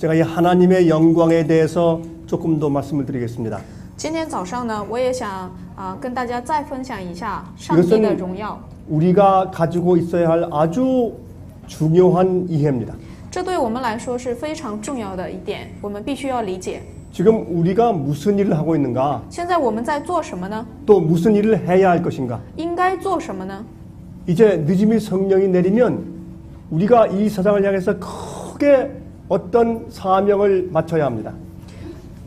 제가 이 하나님의 영광에 대해서 조금 더 말씀을 드리겠습니다. 今天早上呢，我也想跟大家再分享一下上帝的荣耀。 우리가 가지고 있어야 할 아주 중요한 이해입니다. 这对我们来说是非常重要的一点，我们必须要理解。 지금 우리가 무슨 일을 하고 있는가? 现在我们在做什么呢？ 또 무슨 일을 해야 할 것인가? 应该做什么呢？ 이제 늦음이 성령이 내리면 우리가 이 세상을 향해서 크게 어떤 사명을 맡아야 합니다.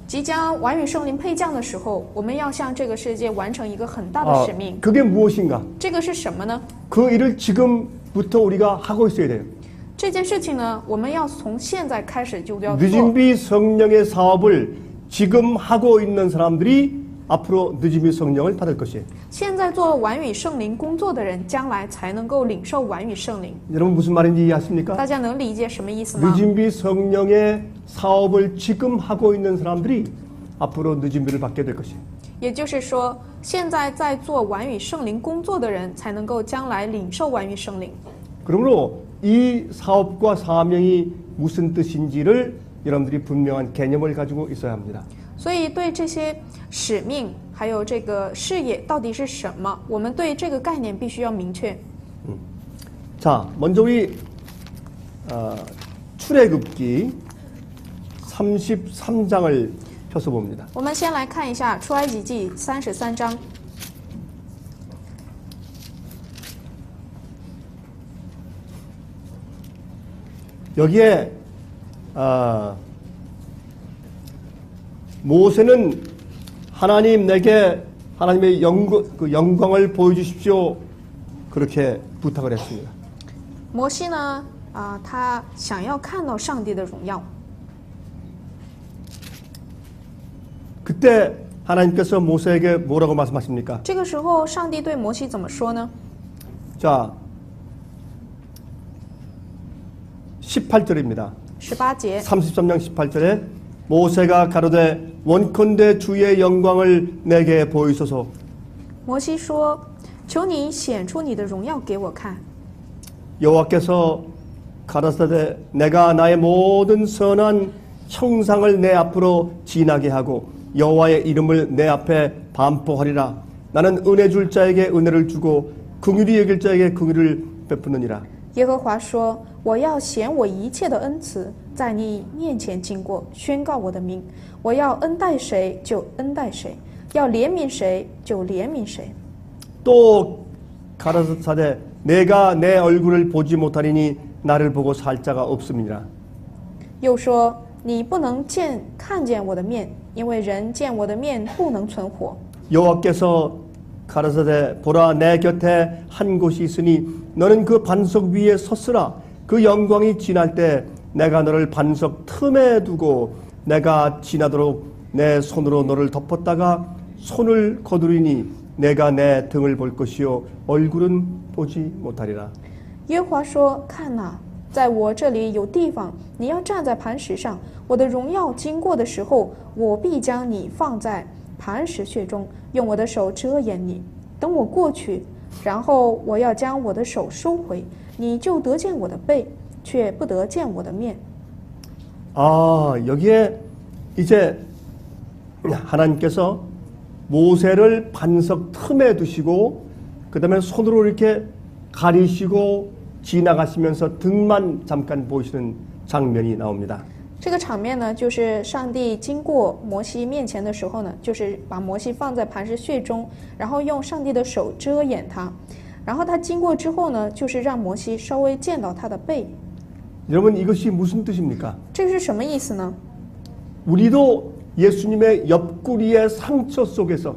即将完与圣灵配降的时候，我们要向这个世界完成一个很大的使命。 그게 무엇인가? 这个是什么呢？ 그 일을 지금부터 우리가 하고 있어야 돼요. 这件事情呢，我们要从现在开始就要做。 늦음비 성령의 사업을 지금 하고 있는 사람들이 앞으로 늦음비 성령을 받을 것이에요. 现在做完与圣灵工作的人，将来才能够领受完与圣灵。 여러분 무슨 말인지 이해하십니까? 大家能理解什么意思吗？ 늦음비 성령의 사업을 지금 하고 있는 사람들이 앞으로 늦음비를 받게 될 것이에요. 也就是说，现在在做完与圣灵工作的人，才能够将来领受完与圣灵。 그러므로 이 사업과 사명이 무슨 뜻인지를 여러분들이 분명한 개념을 가지고 있어야 합니다. 所以对这些使命还有这个事业到底是什么，我们对这个概念必须要明确。 자, 먼저 우리 출애굽기 33장을 펴서 봅니다. 我们先来看一下出埃及记33章。 여기에 모세는 하나님 내게 하나님의 영광을 보여주십시오 그렇게 부탁을 했습니다. 摩西呢，他想要看到上帝的荣耀。 그때 하나님께서 모세에게 뭐라고 말씀하십니까? 这个时候，上帝对摩西怎么说呢？ 자, 18절입니다. 18节， 33장 18절에 모세가 가로되 원컨대 주의 영광을 내게 보이소서. 摩西说：“求你显出你的荣耀给我看。” 여호와께서 가라사대 내가 나의 모든 선한 형상을 내 앞으로 지나게 하고 여호와의 이름을 내 앞에 반포하리라. 나는 은혜 줄 자에게 은혜를 주고 긍휼히 여길 자에게 긍휼을 베푸느니라. 耶和华说：“我要显我一切的恩慈，在你面前经过，宣告我的名。我要恩待谁就恩待谁，要怜悯谁就怜悯谁。” 또 가라사대 내가 내 얼굴을 보지 못하리니 나를 보고 살 자가 없음이니라. 又说：“你不能看见我的面，因为人见我的面不能存活。” 여호와께서 가라사대 보라 내 곁에 한 곳이 있으니 너는 그 반석 위에 섰으라. 그 영광이 지날 때 내가 너를 반석 틈에 두고 내가 지나도록 내 손으로 너를 덮었다가 손을 거두리니 내가 내 등을 볼 것이요 얼굴은 보지 못하리라. 耶和华说：“看哪，在我这里有地方，你要站在磐石上。我的荣耀经过的时候，我必将你放在磐石穴中，用我的手遮掩你。等我过去，然后我要将我的手收回，你就得见我的背，却不得见我的面。” 여기에 이제 하나님께서 모세를 반석 틈에 두시고 그 다음에 손으로 이렇게 가리시고 지나가시면서 등만 잠깐 보이시는 장면이 나옵니다. 这个场面呢，就是上帝经过摩西面前的时候呢，就是把摩西放在磐石穴中，然后用上帝的手遮掩他，然后他经过之后呢，就是让摩西稍微见到他的背。 여러분 이것이 무슨 뜻입니까? 这是什么意思呢？ 우리도 예수님의 옆구리의 상처 속에서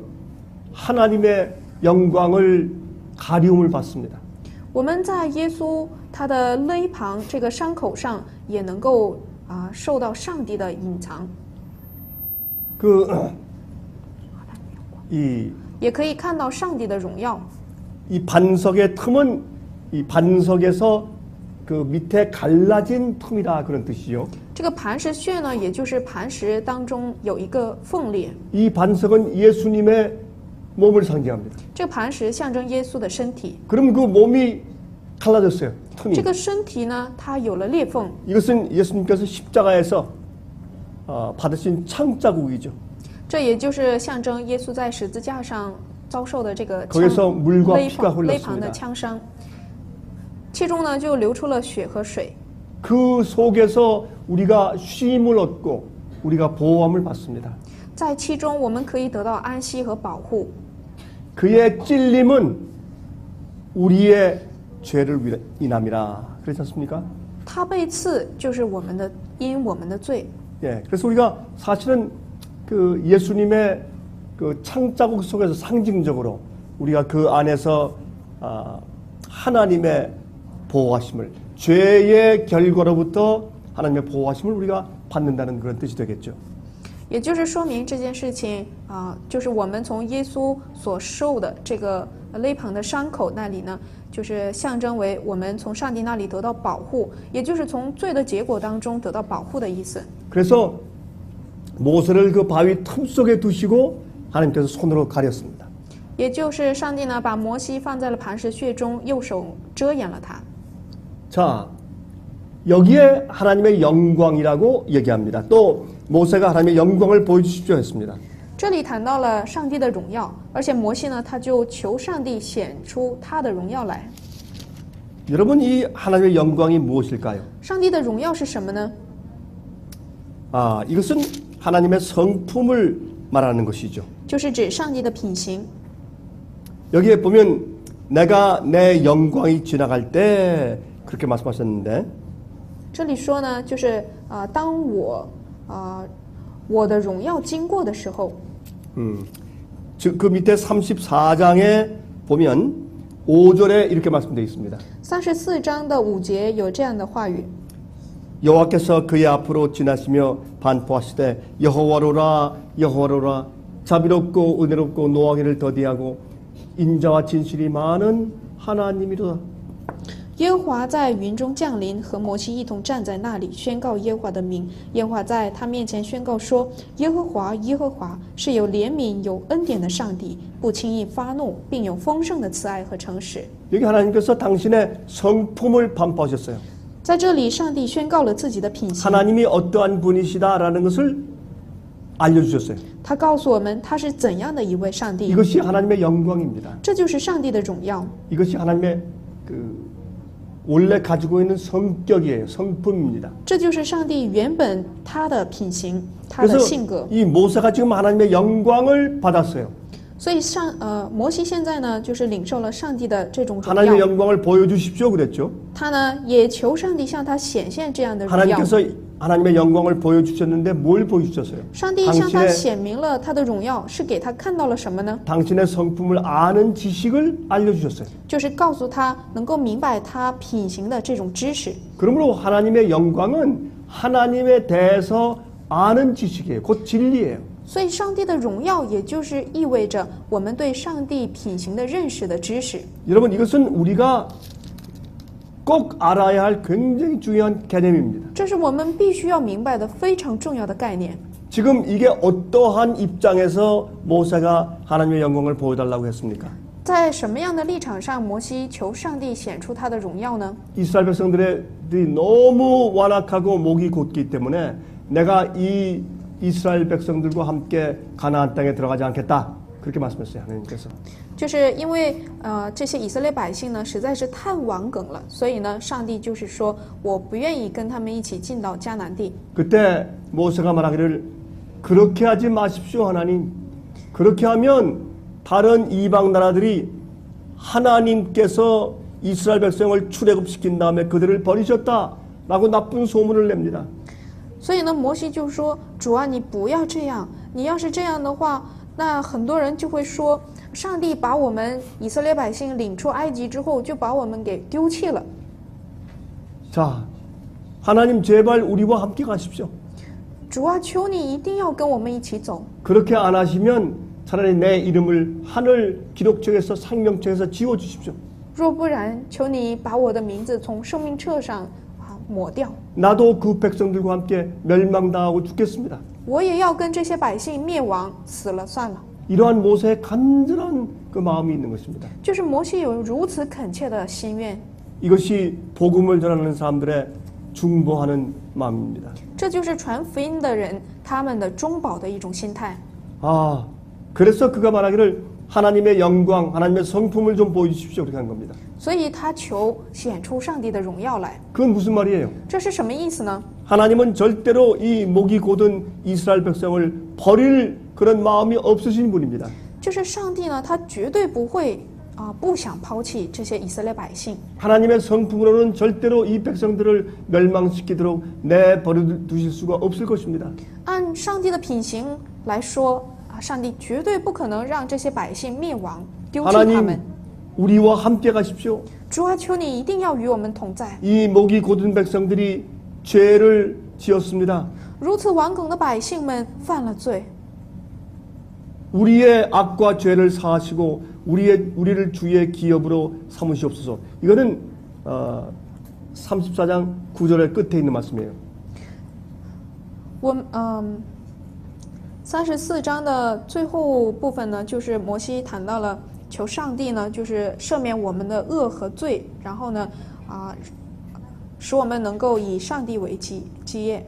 하나님의 영광을 가리움을 받습니다. 我们在耶稣他的肋旁这个伤口上，也能够受到上帝的隐藏，也可以看到上帝的荣耀。 이 반석의 틈은 이 반석에서 그 밑에 갈라진 틈이라 그런 뜻이요. 这个磐石穴呢，也就是磐石当中有一个缝裂。 이 반석은 예수님의 몸을 상징합니다. 这个磐石象征耶稣的身体。 그럼 그 몸이 갈라졌어요. 틈이. 这个身体呢，它有了裂缝。 이것은 예수님께서 십자가에서 받으신 창자국이죠. 这也就是象征耶稣在十字架上遭受的这个 거기서 물과 勒 피가 旁的 흘렀습니다. 枪伤，其中呢就流出了血和水。 그 속에서 우리가 쉼을 얻고 우리가 보호함을 받습니다. 在其中，我们可以得到安息和保护。 그의 찔림은 우리의 죄를 인함이라 그렇지 않습니까? 他被刺就是因我们的罪。 예, 그래서 우리가 사실은 그 예수님의 그 창자국 속에서 상징적으로 우리가 그 안에서 하나님의 보호하심을 죄의 결과로부터 하나님의 보호하심을 우리가 받는다는 그런 뜻이 되겠죠. 也就是说明这件事情就是我们从耶稣所受的这个勒旁的伤口那里呢，就是象征为我们从上帝那里得到保护，也就是从罪的结果当中得到保护的意思。 그래서 모세를 그 바위 틈 속에 두시고 하나님께서 손으로 가렸습니다. 也就是上帝呢把摩西放在了磐石穴中，右手遮掩了他。 자, 여기에 하나님의 영광이라고 얘기합니다. 또 모세가 하나님의 영광을 보여주십시오 했습니다. 这里谈到了上帝的荣耀，而且摩西呢他就求上帝显出他的荣耀来。 여러분, 이 하나님의 영광이 무엇일까요? 上帝的荣耀是什么呢？ 이것은 하나님의 성품을 말하는 것이죠. 就是指上帝的品行。 여기에 보면 내가 내 영광이 지나갈 때 그렇게 말씀하셨는데 这里说呢，就是当我的荣耀经过的时候， 그 밑에 34장에 보면 5절에 이렇게 말씀되어 있습니다. 34章的5节有这样的话语： 여호와께서 그의 앞으로 지나시며 반포하시되 여호와로라 여호와로라 자비롭고 은혜롭고 노하기를 더디하고 인자와 진실이 많은 하나님이로다. 耶和华在云中降临，和摩西一同站在那里，宣告耶和华的名。耶和华在他面前宣告说：耶和华，耶和华是有怜悯、有恩典的上帝，不轻易发怒，并有丰盛的慈爱和诚实。 여기 하나님께서 당신의 성품을 반포하셨어요. 在这里，上帝宣告了自己的品行， 하나님이 어떠한 분이시다라는 것을 알려주셨어요. 他告诉我们他是怎样的一位上帝。 이것이 하나님의 영광입니다. 这就是上帝的荣耀， 이것이 하나님의 원래 가지고 있는 성격이에요. 성품입니다. 这就是上帝原本他的品行，他的 그래서 性格。 이 모세가 지금 하나님의 영광을 받았어요. 所以摩西现在呢，就是领受了上帝的这种荣 하나님의 耀， 영광을 보여주십시오 그랬죠. 他呢也求上帝向他显现这样的荣耀。 하나님께서 하나님의 영광을 보여주셨는데 뭘 보여주셨어요? 上帝向他显明了他的荣耀，是给他看到了什么呢？ 당신의 성품을 아는 지식을 알려주셨어요. 就是告诉他能够明白他品行的这种知识。 그러므로 하나님의 영광은 하나님에 대해서 아는 지식이에요. 곧 진리예요. 所以，上帝的荣耀也就是意味着我们对上帝品行的认识的知识。 여러분, 이것은 우리가 꼭 알아야 할 굉장히 중요한 개념입니다. 这是我们必须要明白的非常重要的概念。 지금 이게 어떠한 입장에서 모세가 하나님의 영광을 보여달라고 했습니까? 在什么样的立场上，摩西求上帝显出他的荣耀呢？ 이스라엘 백성들이 너무 완악하고 목이 곧기 때문에 내가 이 이스라엘 백성들과 함께 가나안 땅에 들어가지 않겠다. 그렇게 말씀했어요. 하나님께서. 就是因为这些以色列百姓呢实在是太顽梗了，所以呢，上帝就是说我不愿意跟他们一起进到迦南地。 그때 모세가 말하기를 그렇게 하지 마십시오 하나님. 그렇게 하면 다른 이방 나라들이 하나님께서 이스라엘 백성을 출애굽시킨 다음에 그들을 버리셨다라고 나쁜 소문을 냅니다. 所以呢，摩西就说：“主啊，你不要这样。你要是这样的话，那很多人就会说，上帝把我们以色列百姓领出埃及之后，就把我们给丢弃了。 자, 하나님 제발 우리와 함께 가십시오. 主啊，求你一定要跟我们一起走。 그렇게 안 하시면 차라리 내 이름을 하늘 기록책에서 생명책에서 지워주십시오. 若不然，求你把我的名字从生命册上抹掉。 나도 그 백성들과 함께 멸망당하고 죽겠습니다. 我也要跟这些百姓灭亡，死了算了。” 이러한 모세의 간절한 그 마음이 있는 것입니다. 就是摩西有如此恳切的心愿， 이것이 복음을 전하는 사람들의 중보하는 마음입니다. 这就是传福音的人他们的中保的一种心态。 아, 그래서 그가 말하기를 하나님의 영광, 하나님의 성품을 좀 보여주십시오. 그렇게 한 겁니다. 所以他求显出上帝的荣耀来。 그건 무슨 말이에요? 这是什么意思呢？ 하나님은 절대로 이 목이 곧은 이스라엘 백성을 버릴 그런 마음이 없으신 분입니다. 就是上帝呢，他绝对不会不想抛弃这些以色列百姓。 하나님의 성품으로는 절대로 이 백성들을 멸망시키도록 내버려 두실 수가 없을 것입니다. 按上帝的品行来说上帝绝对不可能让这些百姓灭亡，丢弃他们。 하나님, 우리와 함께 가십시오. 主啊，求你一定要与我们同在。 이 목이 곧은 백성들이 죄를 지었습니다. 如此顽梗的百姓们犯了罪， 우리의 악과 죄를 사하시고 우리를 주의 기업으로 삼으시옵소서. 이거는 34장 9절의 끝에 있는 말씀이에요. 34章的最后部分呢，就是摩西谈到了求上帝呢，就是赦免我们的恶和罪，然后呢，使我们能够以上帝为基业。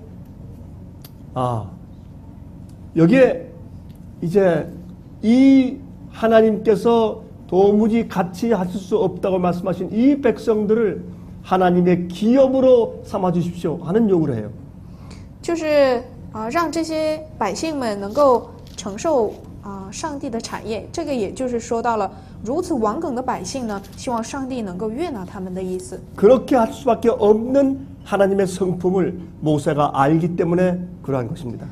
여기에 이제 이 하나님께서 도무지 같이 하실 수 없다고 말씀하신 이 백성들을 하나님의 기업으로 삼아 주십시오 하는 요구를 해요. 就是让这些百姓们能够承受上帝的产业，这个也就是说到了如此顽梗的百姓呢，希望上帝能够悦纳他们的意思。 그렇게 할 수밖에 없는 하나님의 성품을 모세가 알기 때문에 그러한 것입니다.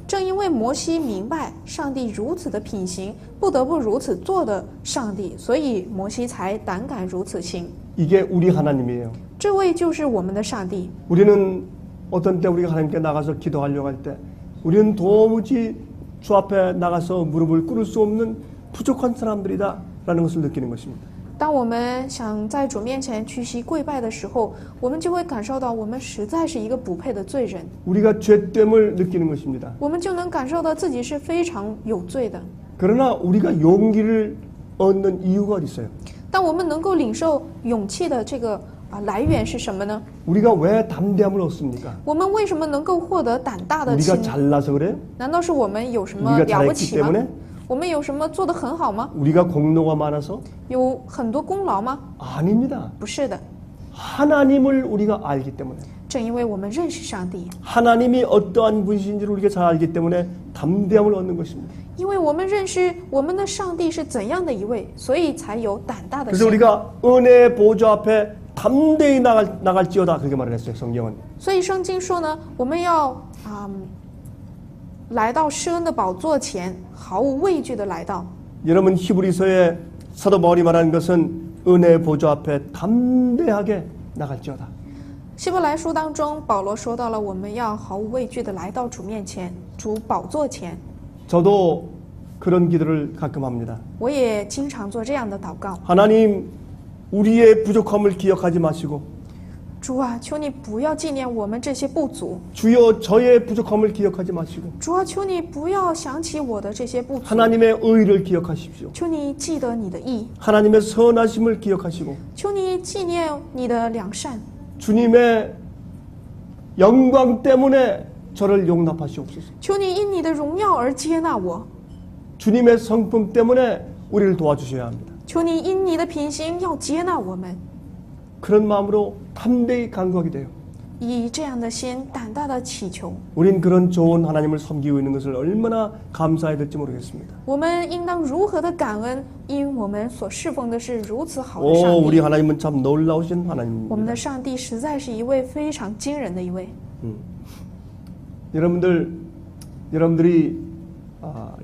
正因为摩西明白上帝如此的品行，不得不如此做的上帝，所以摩西才胆敢如此行。 이게 우리 하나님이에요. 这位就是我们的上帝。 우리는 어떤 때 우리가 하나님께 나가서 기도하려고 할 때 우리는 도무지 주 앞에 나가서 무릎을 꿇을 수 없는 부족한 사람들이다라는 것을 느끼는 것입니다. 当我们想在主面前屈膝跪拜的时候，我们就会感受到我们实在是一个不配的罪人， 우리가 죄됨을 느끼는 것입니다. 我们就能感受到自己是非常有罪的。 그러나 우리가 용기를 얻는 이유가 어디 있어요? 但我们能够领受勇气的这个来源是什么呢？ 우리가 왜 담대함을 얻습니까? 我们为什么能够获得胆大的 우리가 心？ 잘나서 그래요? 难道是我们有什么 우리가 了不 잘했기 起吗？ 때문에? 我们有什么做得很好吗？ 우리가 공로가 많아서? 有很多功劳吗？ 아닙니다. 不是的， 하나님을 우리가 알기 때문에 正因为我们认识上帝， 하나님이 어떠한 분이신지를 우리가 잘 알기 때문에 담대함을 얻는 것입니다. 因为我们认识我们的上帝是怎样的一位，所以才有胆大的 그래서 心。 우리가 은혜의 보좌 앞에 담대히 나갈지어다 그렇게 말을 했어요. 성경은. 所以圣经说呢，我们要来到施恩的宝座前，毫无畏惧的来到。 여러분 히브리서의 사도 바울이 말하는 것은 은혜의 보좌 앞에 담대하게 나갈지어다. 希伯来书当中，保罗说到了我们要毫无畏惧的来到主面前，主宝座前。 저도 그런 기도를 가끔 합니다. 我也经常做这样的祷告。 하나님 우리의 부족함을 기억하지 마시고 主啊，求你不要纪念我们这些不足。 주여 저의 부족함을 기억하지 마시고 主啊，求你不要想起我的这些不足。 하나님의 의를 기억하십시오. 求你记得你的义， 하나님의 선하심을 기억하시고 求你纪念你的良善。 주님의 영광 때문에 저를 용납하시옵소서. 求你因你的荣耀而接纳我。 주님의 성품 때문에 우리를 도와주셔야 합니다. 求你因你的品行要接纳我们。 그런 마음으로 담대히 간구하게 돼요. 以这样的心，胆大的祈求。 우린 그런 좋은 하나님을 섬기고 있는 것을 얼마나 감사해야 될지 모르겠습니다. 我们应当如何的感恩，因我们所侍奉的是如此好的 오, 上 우리 帝。 하나님은 참 놀라우신 我们 하나님입니다. 的上帝实在是一位非常惊人的一位。 여러분들이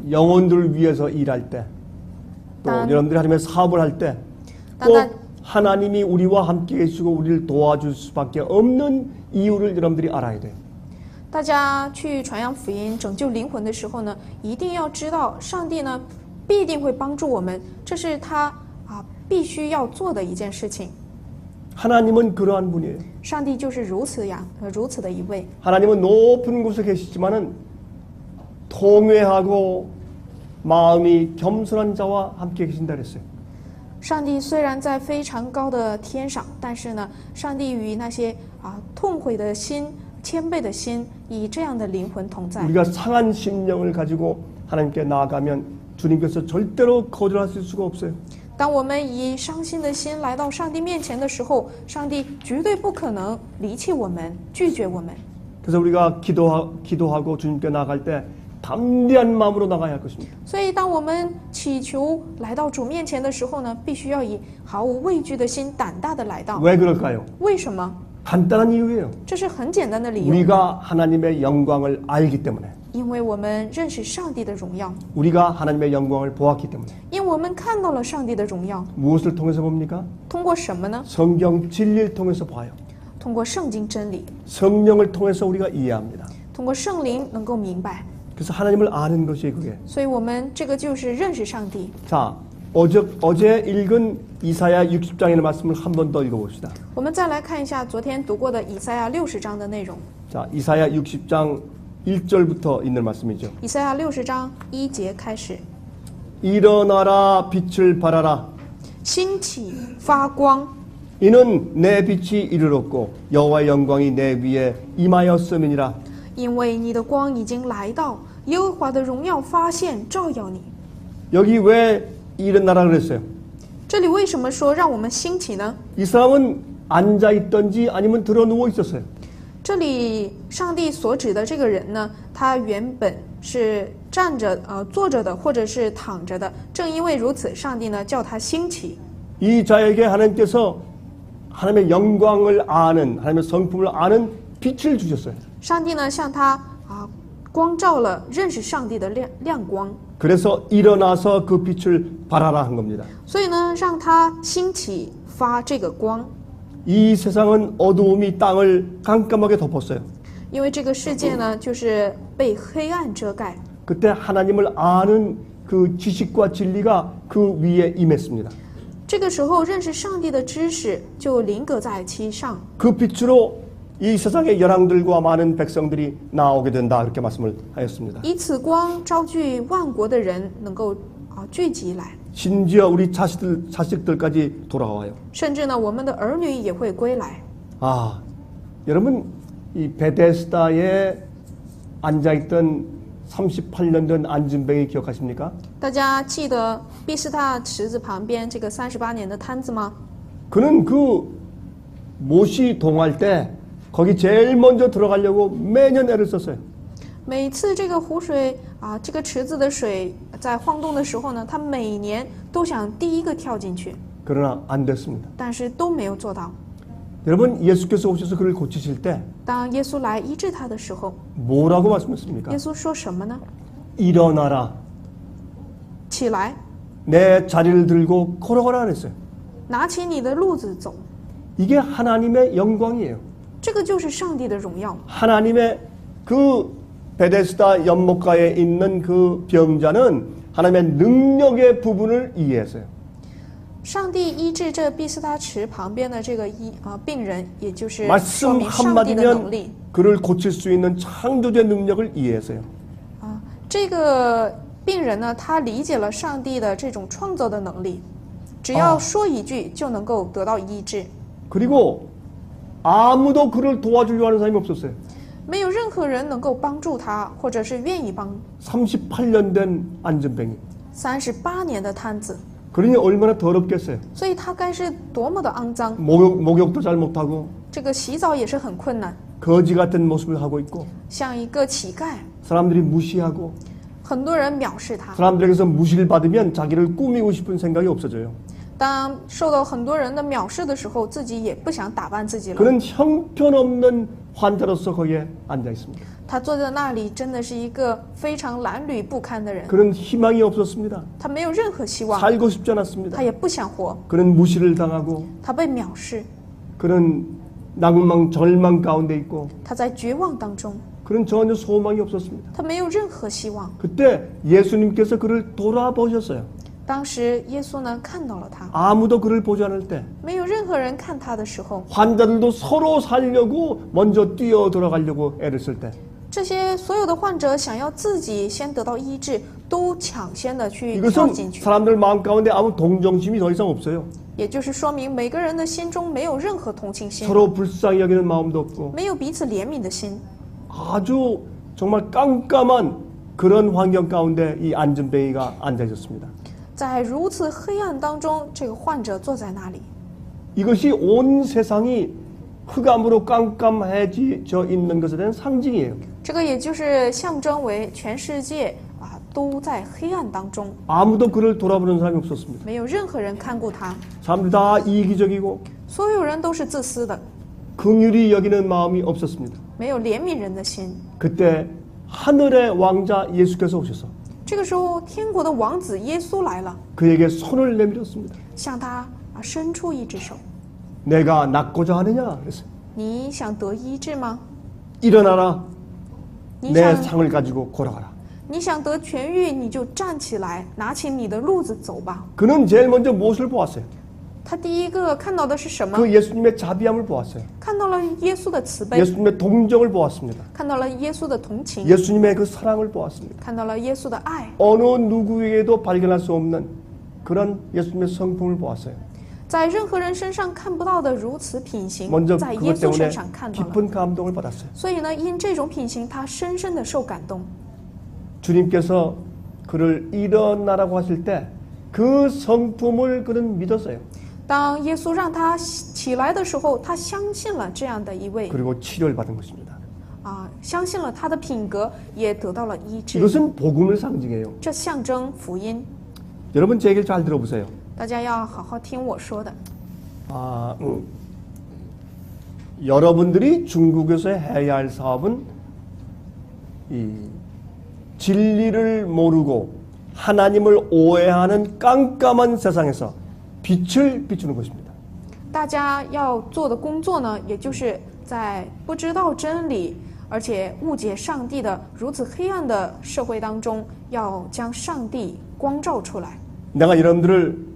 영혼들을 위해서 일할 때, 또 여러분들이 하나님의 사업을 할 때, 꼭 하나님이 우리와 함께 계시고 우리를 도와줄 수밖에 없는 이유를 여러분들이 알아야 돼요. 大家去传扬福音、拯救灵魂的时候呢，一定要知道，上帝呢必定会帮助我们，这是他必须要做的一件事情。 하나님은 그러한 분이에요. 上帝就是如此的一位。 하나님은 높은 곳에 계시지만은 통회하고 마음이 겸손한 자와 함께 계신다 그랬어요. 上帝虽然在非常高的天上，但是呢，上帝与那些痛悔的心、谦卑的心，以这样的灵魂同在。 우리가 상한 심령을 가지고 하나님께 나아가면 주님께서 절대로 거절하실 수가 없어요. 当我们以伤心的心来到上帝面前的时候，上帝绝对不可能离弃我们、拒绝我们。 그래서 우리가 기도하고 주님께 나아갈 때 담대한 마음으로 나가야 할 것입니다. 所以，当我们祈求来到主面前的时候呢，必须要以毫无畏惧的心、胆大的来到。 왜 그럴까요? 为什么？ 간단한 이유예요. 这是很简单的理由， 우리가 하나님의 영광을 알기 때문에, 因为我们认识上帝的荣耀， 우리가 하나님의 영광을 보았기 때문에. 因为我们看到了上帝的荣耀。 무엇을 통해서 봅니까? 通过什么呢？ 성경 진리를 통해서 봐요. 通过圣经真理， 성령을 통해서 우리가 이해합니다. 通过圣灵能够明白。 그래서 하나님을 아는 것이 그게. 所以，我们这个就是认识上帝。 자, 어제 읽은 이사야 60장의 말씀을 한 번 더 읽어봅시다. 我们再来看一下昨天读过的以赛亚60章的内容。 자, 이사야 60장 1절부터 있는 말씀이죠. 以赛亚60章1节开始， 일어나라 빛을 발하라. 兴起发光， 이는 내 빛이 이르렀고 여호와의 영광이 내 위에 임하였음이니라. 因为你的光已经来到，耶和华的荣耀发现照耀你。 여기 왜 일어나라 그랬어요? 这里为什么说让我们兴起呢？ 이 사람은 앉아 있던지 아니면 들어 누워 있었어요. 这里上帝所指的这个人呢，他原本是站着、坐着的，或者是躺着的。正因为如此，上帝呢叫他兴起。 이 자에게 하나님께서 하나님의 영광을 아는, 하나님의 성품을 아는 빛을 주셨어요. 上帝呢向他光照了认识上帝的亮光， 그래서 일어나서 그 빛을 발하라 한 겁니다. 所以呢让他兴起发这个光。 이 세상은 어두움이 땅을 깜깜하게 덮었어요. 因为这个世界呢就是被黑暗遮盖， 그때 하나님을 아는 그 지식과 진리가 그 위에 임했습니다. 这个时候认识上帝的知识就临格在其上。 그 빛으로 이 세상의 열왕들과 많은 백성들이 나오게 된다 그렇게 말씀을 하였습니다. 以此光招聚万国的人能够聚集来， 심지어 우리 자식들까지 돌아와요. 甚至呢我们的儿女也会归来。 아, 여러분 이 베데스다에 앉아있던 38년 된 안진뱅이 기억하십니까? 大家记得毕士大池子旁边这个38年的摊子吗？ 그는 그 못이 동할 때 거기 제일 먼저 들어가려고 매년 애를 썼어요. 每次这个湖水这个池子的水在晃动的时候呢，他每年都想第一个跳进去， 그러나 안 됐습니다. 但是都没有做到。 여러분 예수께서 오셔서 그를 고치실 때 当耶稣来医治他的时候， 뭐라고 말씀하십니까? 耶稣说什么呢？ 일어나라. 起来， 내 자리를 들고 걸어가라 그랬어요. 拿起你的路子走。 이게 하나님의 영광이에요. 这个就是上帝的荣耀。 하나님의 그 베데스다 연못가에 있는 그 병자는 하나님의 능력의 부분을 이해했어요. 上帝医治这毕士大池旁边的这个病人，也就是说 말씀 明上帝的能 한마디면 力。 그를 고칠 수 있는 창조주의 능력을 이해했어요. 这个病人呢，他理解了上帝的这种创造的能力，只要说一句就能够得到医治。 그리고 아무도 그를 도와주려 하는 사람이 없었어요. 没有任何人能够帮助他，或者是愿意帮。 38년 된 안전뱅이. 38年的摊子， 그러니 얼마나 더럽겠어요. 所以他该是多么的肮脏。 목욕도 잘 못하고 这个洗澡也是很困难， 거지 같은 모습을 하고 있고 像一个乞丐， 사람들이 무시하고 很多人藐视他。 사람들에게서 무시를 받으면 자기를 꾸미고 싶은 생각이 없어져요. 当受到很多人的藐视的时候，自己也不想打扮自己了。 그는 형편없는 환자로서 거기에 앉아 있습니다. 他坐在那里，真的是一个非常褴褛不堪的人。 그는 희망이 없었습니다. 他没有任何希望， 살고 싶지 않았습니다. 他也不想活， 그는 무시를 당하고 他被藐视， 그는 낭망 절망 가운데 있고 他在绝望当中， 그는 전혀 소망이 없었습니다. 他没有任何希望。 그때 예수님께서 그를 돌아보셨어요. 当时耶稣呢看到了他， 아무도 그를 보지 않을 때 没有任何人看他的时候， 환자들도 서로 살려고 먼저 뛰어 들어가려고 애를 쓸 때 这些所有的患者想要自己先得到医治，都抢先的去跳 이것은 进去， 사람들 마음 가운데 아무 동정심이 더 이상 없어요. 也就是说明每个人的心中没有任何同情心， 서로 불쌍히 여기는 마음도 없고 没有彼此怜悯的心。 아주 정말 깜깜한 그런 환경 가운데 이 안전뱅이가 앉아 있었습니다. 在如此黑暗当中，这个患者坐在那里， 이것이 온 세상이 흑암으로 깜깜해져 있는 것에 대한 상징이에요. 这个也就是象征为全世界都在黑暗当中， 아무도 그를 돌아보는 사람이 없었습니다. 没有任何人看顾他， 사람들 다 이기적이고 所有人都是自私的， 긍휼히 여기는 마음이 없었습니다. 没有怜悯人的心。 그때 하늘의 왕자 예수께서 오셔서 这个时候，天国的王子耶稣来了， 그에게 손을 내밀었습니다. 向他伸出一只手。 내가 낫고자 하느냐? 그랬어요. 你想得医治吗？ 일어나라. 你 내 想 상을 가지고 걸어가라. 你想得痊愈，你就站起来，拿起你的路子走吧。 그는 제일 먼저 무엇을 보았어요? 他第一个看到的是什么？ 그 예수님의 자비함을 보았어요. 看到了耶稣的慈悲， 예수님의 동정을 보았습니다. 看到了耶稣的同情， 예수님의 그 사랑을 보았습니다. 看到了耶稣的爱。 어느 누구에게도 발견할 수 없는 그런 예수님의 성품을 보았어요. 在任何人身上看不到的如此品行， 먼저 在耶 그것 稣 때문에 身上看到了。 깊은 감동을 받았어요. 所以呢，因这种品行，他深深的受感动。 주님께서 그를 일어나라고 하실 때 그 성품을 그는 믿었어요. 当耶稣让他起来的时候，他相信了这样的一位 그리고 치료를 받은 것입니다. 相信了他的品格，也得到了医治。 이것은 복음을 상징해요. 这象征福音。 여러분 제 얘기를 잘 들어보세요. 大家要好好听我说的。 여러분들이 중국에서 해야 할 사업은 이 진리를 모르고 하나님을 오해하는 깜깜한 세상에서 빛을 비추는 것입니다. 大家要做的工作呢，也就是在不知道真理，而且误解上帝的如此黑暗的社会当中，要将上帝光照出来。 내가 여러분들을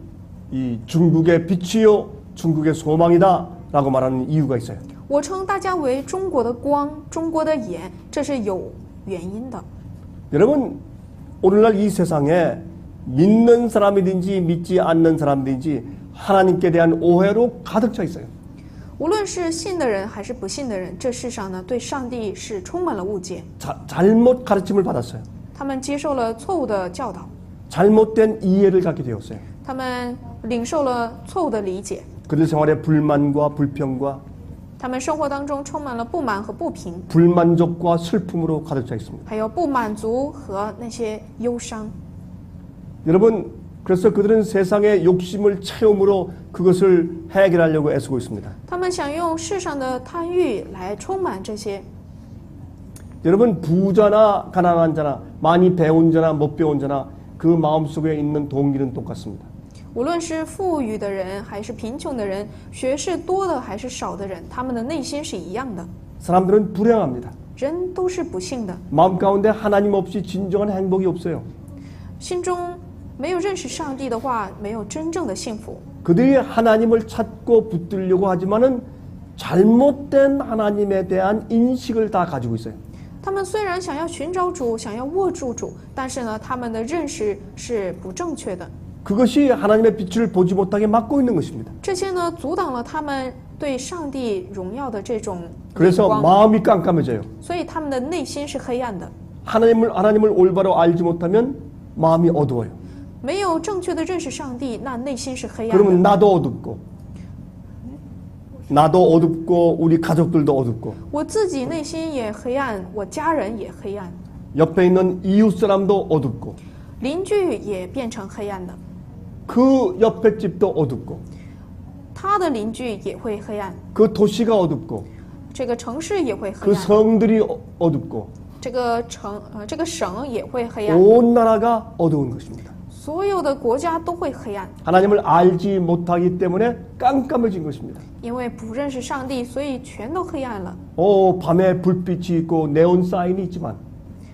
이 중국의 빛이요, 중국의 소망이다라고 말하는 이유가 있어요. 我称大家为中国的光，中国的眼，这是有原因的。 여러분 오늘날 이 세상에 믿는 사람이든지 믿지 않는 사람이든지 하나님께 대한 오해로 가득 차 있어요. 无论是信的人还是不信的人，这世上呢，对上帝是充满了误解。 잘못 가르침을 받았어요. 他们接受了错误的教导， 잘못된 이해를 갖게 되었어요. 他们领受了错误的理解， 그들 생활에 불만과 불평과 他们生活当中充满了不满和不平， 불만족과 슬픔으로 가득 차 있습니다. 还有不满足和那些忧伤。 여러분 그래서 그들은 세상의 욕심을 채움으로 그것을 해결하려고 애쓰고 있습니다. 他们想用世上的贪欲来充满这些。 여러분 부자나 가난한 자나 많이 배운 자나 못 배운 자나 그 마음속에 있는 동기는 똑같습니다. 无论是富裕的人还是贫穷的人，学识多的还是少的人，他们的内心是一样的。 사람들은 불행합니다. 人都是不幸的， 마음 가운데 하나님 없이 진정한 행복이 없어요. 心中没有认识上帝的话，没有真正的幸福。 그들이 하나님을 찾고 붙들려고 하지만은 잘못된 하나님에 대한 인식을 다 가지고 있어요. 他们虽然想要寻找主，想要握住主，但是呢，他们的认识是不正确的。 그것이 하나님의 빛을 보지 못하게 막고 있는 것입니다. 这些呢，阻挡了他们对上帝荣耀的这种眼 그래서 光， 마음이 깜깜해져요. 所以他们的内心是黑暗的。 하나님을 올바로 알지 못하면 마음이 어두워요. 没有正确的认识上帝，那内心是黑暗 그러면 的。 나도 어둡고 우리 가족들도 어둡고 我自己内心也黑暗，我家人也黑暗， 옆에 있는 이웃 사람도 어둡고 邻居也变成黑暗的， 그 옆에 집도 어둡고 他的邻居也会黑暗， 그 도시가 어둡고 这个城市也会黑 그 暗， 성들이 어둡고 这个省也会黑暗， 온 나라가 어두운 것입니다. 所有的国家都会黑暗， 하나님을 알지 못하기 때문에 깜깜해진 것입니다. 因为不认识上帝，所以全都黑暗了。 밤에 불빛이 있고 네온 사인이 있지만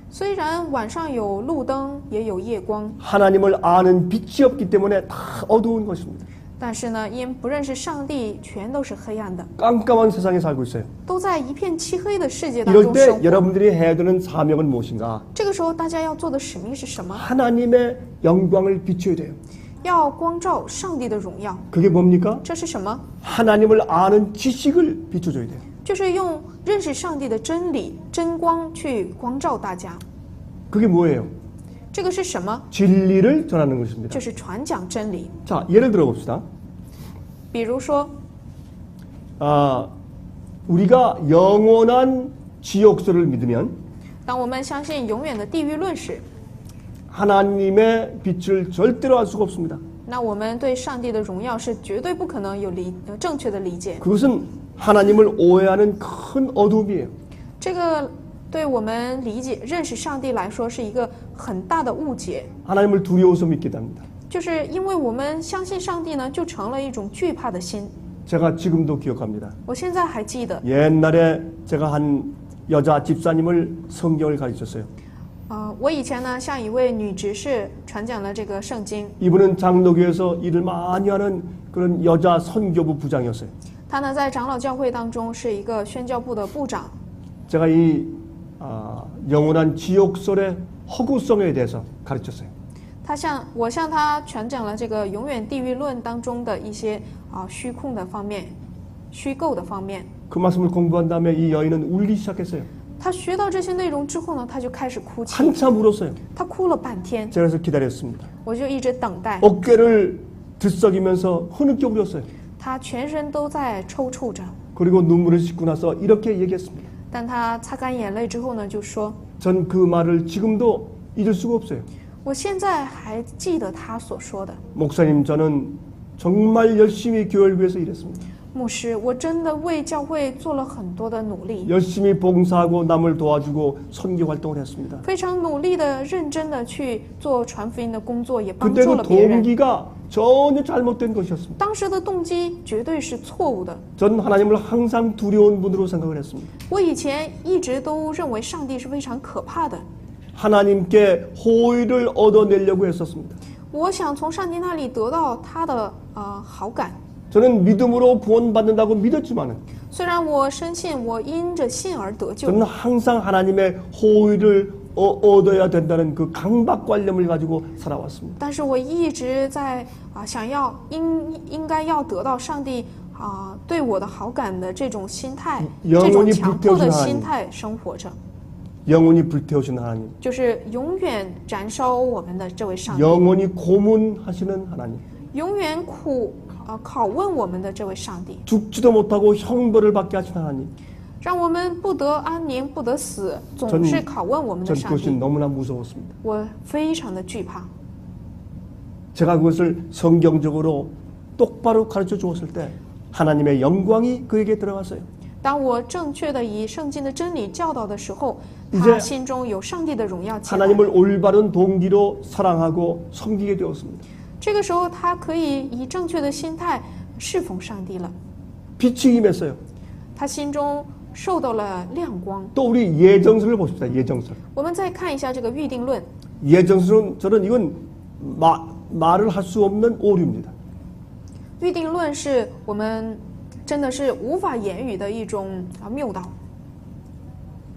虽然晚上有路灯，也有夜光， 하나님을 아는 빛이 없기 때문에 다 어두운 것입니다. 但是呢，因不认识上帝，全都是黑暗的， 깜깜한 세상에 살고 있어요. 都在一片漆黑的世界当 이럴 中 때 生活。 여러분들이 해야 되는 사명은 무엇인가? 这个时候，大家要做的使命是什么？ 하나님의 영광을 비춰야 돼요. 要光照上帝的荣耀。 그게 뭡니까? 这是什么？ 하나님을 아는 지식을 비춰줘야 돼요. 就是用认识上帝的真理、真光去光照大家。 그게 뭐예요? 这个是什么？ 진리를 전하는 것입니다. 就是传讲真理。 자, 예를 들어 봅시다. 比如说， 우리가 영원한 지옥설을 믿으면 当我们相信永远的地狱论时， 하나님의 빛을 절대로 알 수가 없습니다. 那我们对上帝的荣耀是绝对不可能有正确的理解。 그것은 하나님을 오해하는 큰 어둠이에요. 这个对我们理解认识上帝来说是一个很大的误解， 하나님을 두려워서 믿게 됩니다. 就是因为我们相信上帝呢，就成了一种惧怕的心。 제가 지금도 기억합니다. 我现在还记得， 옛날에 제가 한 여자 집사님을 성경을 가르쳤어요. 我以前呢向一位女执事传讲了这个圣经， 이분은 장로교에서 일을 많이 하는 그런 여자 선교부 부장이었어요. 她呢在长老教会当中是一个宣教部的部长。 제가 이 영원한 지옥설의 허구성에 대해서 가르쳤어요. 我向她传讲了这个永远地狱论当中的一些虚空的方面、虚构的方面。 그 말씀을 공부한 다음에 이 여인은 울기 시작했어요. 她学到这些内容之后呢，她就开始哭泣， 한참 울었어요. 她哭了半天， 제가 그래서 기다렸습니다. 我就一直等待。 어깨를 들썩이면서 흐느껴 울었어요. 她全身都在抽搐着， 그리고 눈물을 씻고 나서 이렇게 얘기했습니다. 但她擦干眼泪之后呢，就说 전 그 말을 지금도 잊을 수가 없어요. 我现在还记得她所说的。 목사님, 저는 정말 열심히 교회를 위해서 일했습니다. 牧师，我真的为教会做了很多的努力， 열심히 봉사하고 남을 도와주고 선교 활동을 했습니다. 非常努力的、认真的去做传福音的工作，也帮助 그때 了 그 别人。 동기가 전혀 잘못된 것이었습니다. 当时的动机绝对是错误的。 전 하나님을 항상 두려운 분으로 생각을 했습니다. 我以前一直都认为上帝是非常可怕的， 하나님께 호의를 얻어내려고 했었습니다. 我想从上帝那里得到他的好感。 저는 믿음으로 구원받는다고 믿었지만은 虽然我深信我因着信而得救， 저는 항상 하나님의 호의를 얻어야 된다는 그 강박관념을 가지고 살아왔습니다. 但是我一直在想要应该要得到上帝对我的好感的这种心态，这种强迫的心态生活着， 영원히 불태우시는 하나님, 就是永远燃烧我们的这位上帝， 영원히 고문하시는 하나님, 永远拷问我们的这位上帝， 죽지도 못하고 형벌을 받게 하신 하나님. 让我们不得安宁，不得死，总是拷问我们的 전 上 그것이 帝。 너무나 무서웠습니다. 我非常的惧怕。 제가 그것을 성경적으로 똑바로 가르쳐 주었을 때 하나님의 영광이 그에게 들어갔어요. 当我正确的以圣经的真理教导的时候， 이제 他心中有上帝的荣耀起来。 하나님을 올바른 동기로 사랑하고 섬기게 되었습니다. 这个时候，他可以以正确的心态侍奉上帝了。 빛이 임했어요. 他心中受到了亮光。 또 우리 예정설을 봅시다. 예정설. 我们再看一下这个预定论。 예정설은 저는 이건 말을 할 수 없는 오류입니다. 预定论是我们真的是无法言语的一种谬道。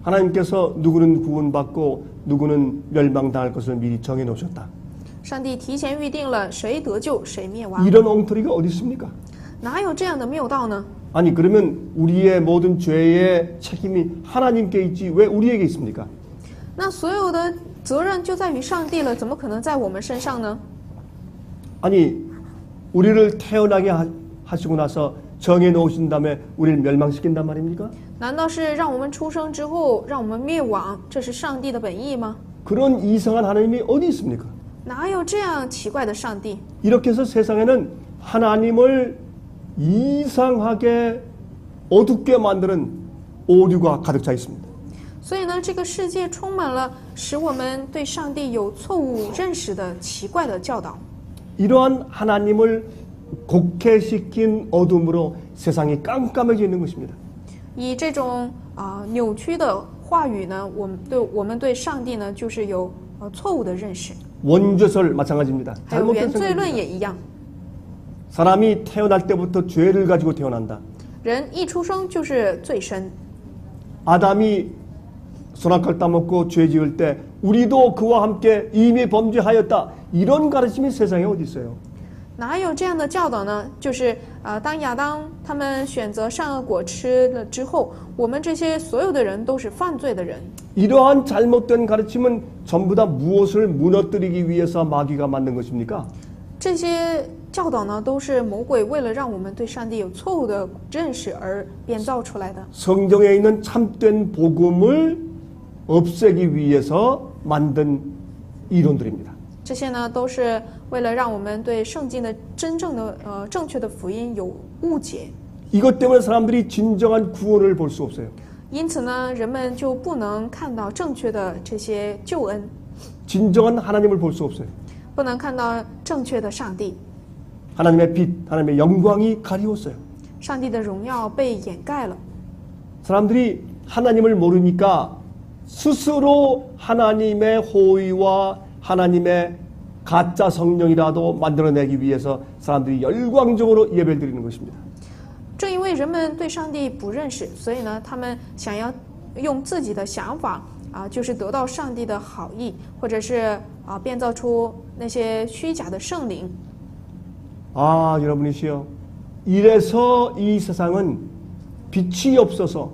하나님께서 누구는 구원받고 누구는 멸망당할 것을 미리 정해 놓으셨다. 上帝提前预定了谁得救，谁灭亡。 이런 엉터리가 어디 있습니까? 哪有这样的谬道呢？ 아니 그러면 우리의 모든 죄의 책임이 하나님께 있지 왜 우리에게 있습니까? 那所有的责任就在于上帝了，怎么可能在我们身上呢？ 아니 우리를 태어나게 하시고 나서 정해 놓으신 다음에 우리를 멸망시킨단 말입니까? 难道是让我们出生之后让我们灭亡？这是上帝的本意吗？ 그런 이상한 하나님이 어디 있습니까? 哪有这样奇怪的上帝？ 이렇게 해서 세상에는 하나님을 이상하게 어둡게 만드는 오류가 가득 차 있습니다. 所以呢，这个世界充满了使我们对上帝有错误认识的奇怪的教导。 이러한 하나님을 곡해시킨 어둠으로 세상이 깜깜해져 있는 것입니다. 以这种扭曲的话语呢，我们对上帝呢，就是有错误的认识。 원죄설 마찬가지입니다. 还有 잘못된 原罪论 생각입니다. 也一样。 사람이 태어날 때부터 죄를 가지고 태어난다. 人一出生就是罪身。 아담이 선악과를 따먹고 죄 지을 때 우리도 그와 함께 이미 범죄하였다. 이런 가르침이 세상에 어디 있어요? 哪有这样的教导呢？就是当亚当他们选择善恶果吃了之后，我们这些所有的人都是犯罪的人。 이러한 잘못된 가르침은 전부 다 무엇을 무너뜨리기 위해서 마귀가 만든 것입니까? 这些教导呢，都是魔鬼为了让我们对上帝有错误的认识而编造出来的。 성경에 있는 참된 복음을 없애기 위해서 만든 이론들입니다. 这些呢，都是为了让我们对圣经的真正的正确的福音有误解。 이것 때문에 사람들이 진정한 구원을 볼 수 없어요. 因此呢，人们就不能看到正确的这些救恩， 진정한 하나님을 볼 수 없어요. 不能看到正确的上帝。 하나님의 빛, 하나님의 영광이 가리웠어요. 上帝的荣耀被掩盖了。 사람들이 하나님을 모르니까 스스로 하나님의 호의와 하나님의 가짜 성령이라도 만들어내기 위해서 사람들이 열광적으로 예배를 드리는 것입니다. 正因为人们对上帝不认识，所以呢，他们想要用自己的想法就是得到上帝的好意，或者是编造出那些虚假的圣灵。 아, 여러분이시여. 이래서 이 세상은 빛이 없어서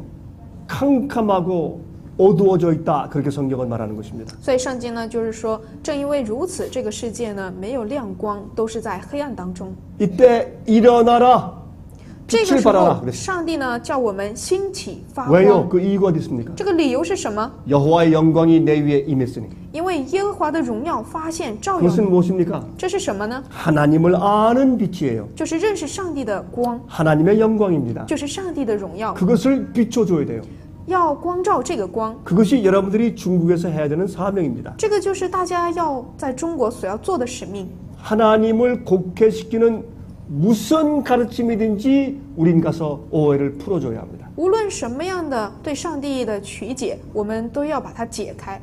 캄캄하고 어두워져 있다. 그렇게 성경은 말하는 것입니다. 所以圣经呢，就是说，正因为如此，这个世界呢没有亮光，都是在黑暗当中。 이때 일어나라. 这个 빛을 时候 발하라. ， 그랬어요. 上帝呢叫我们兴起发 왜요? 光。 그 이유가 어디 있습니까? 这个理由是什么？ 여호와의 영광이 내 위에 임했으니. 因为耶和华的荣耀发现照耀 그것은 你。 무엇입니까? 这是什么呢？ 하나님을 아는 빛이에요. 就是认识上帝的光， 하나님의 영광입니다. 就是上帝的荣耀。 그것을 비춰줘야 돼요. 要光照这个光， 그것이 여러분들이 중국에서 해야 되는 사명입니다. 这个就是大家要在中国所要做的使命。 하나님을 곡해시키는 무슨 가르침이든지 우린 가서 오해를 풀어줘야 합니다. 无论什么样的对上帝的曲解，我们都要把它解开。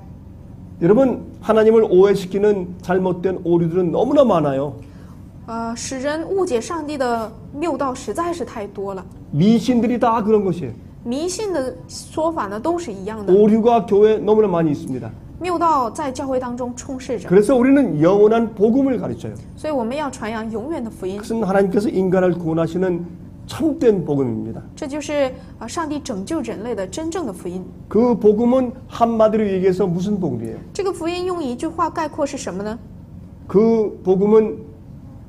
여러분, 하나님을 오해시키는 잘못된 오류들은 너무나 많아요. 使人误解上帝的谬道实在是太多了。 미신들이 다 그런 것이에요. 迷信的说法呢都是一样的， 오류가 교회에 너무나 많이 있습니다. 谬道在教会当中充斥着， 그래서 우리는 영원한 복음을 가르쳐요. 所以我们要传扬永远的福音。 그것은 하나님께서 인간을 구원하시는 참된 복음입니다. 这就是上帝拯救人类的真正的福音。 그 복음은 한마디로 얘기해서 무슨 복음이에요? 这个福音用一句话概括是什么呢？ 그 복음은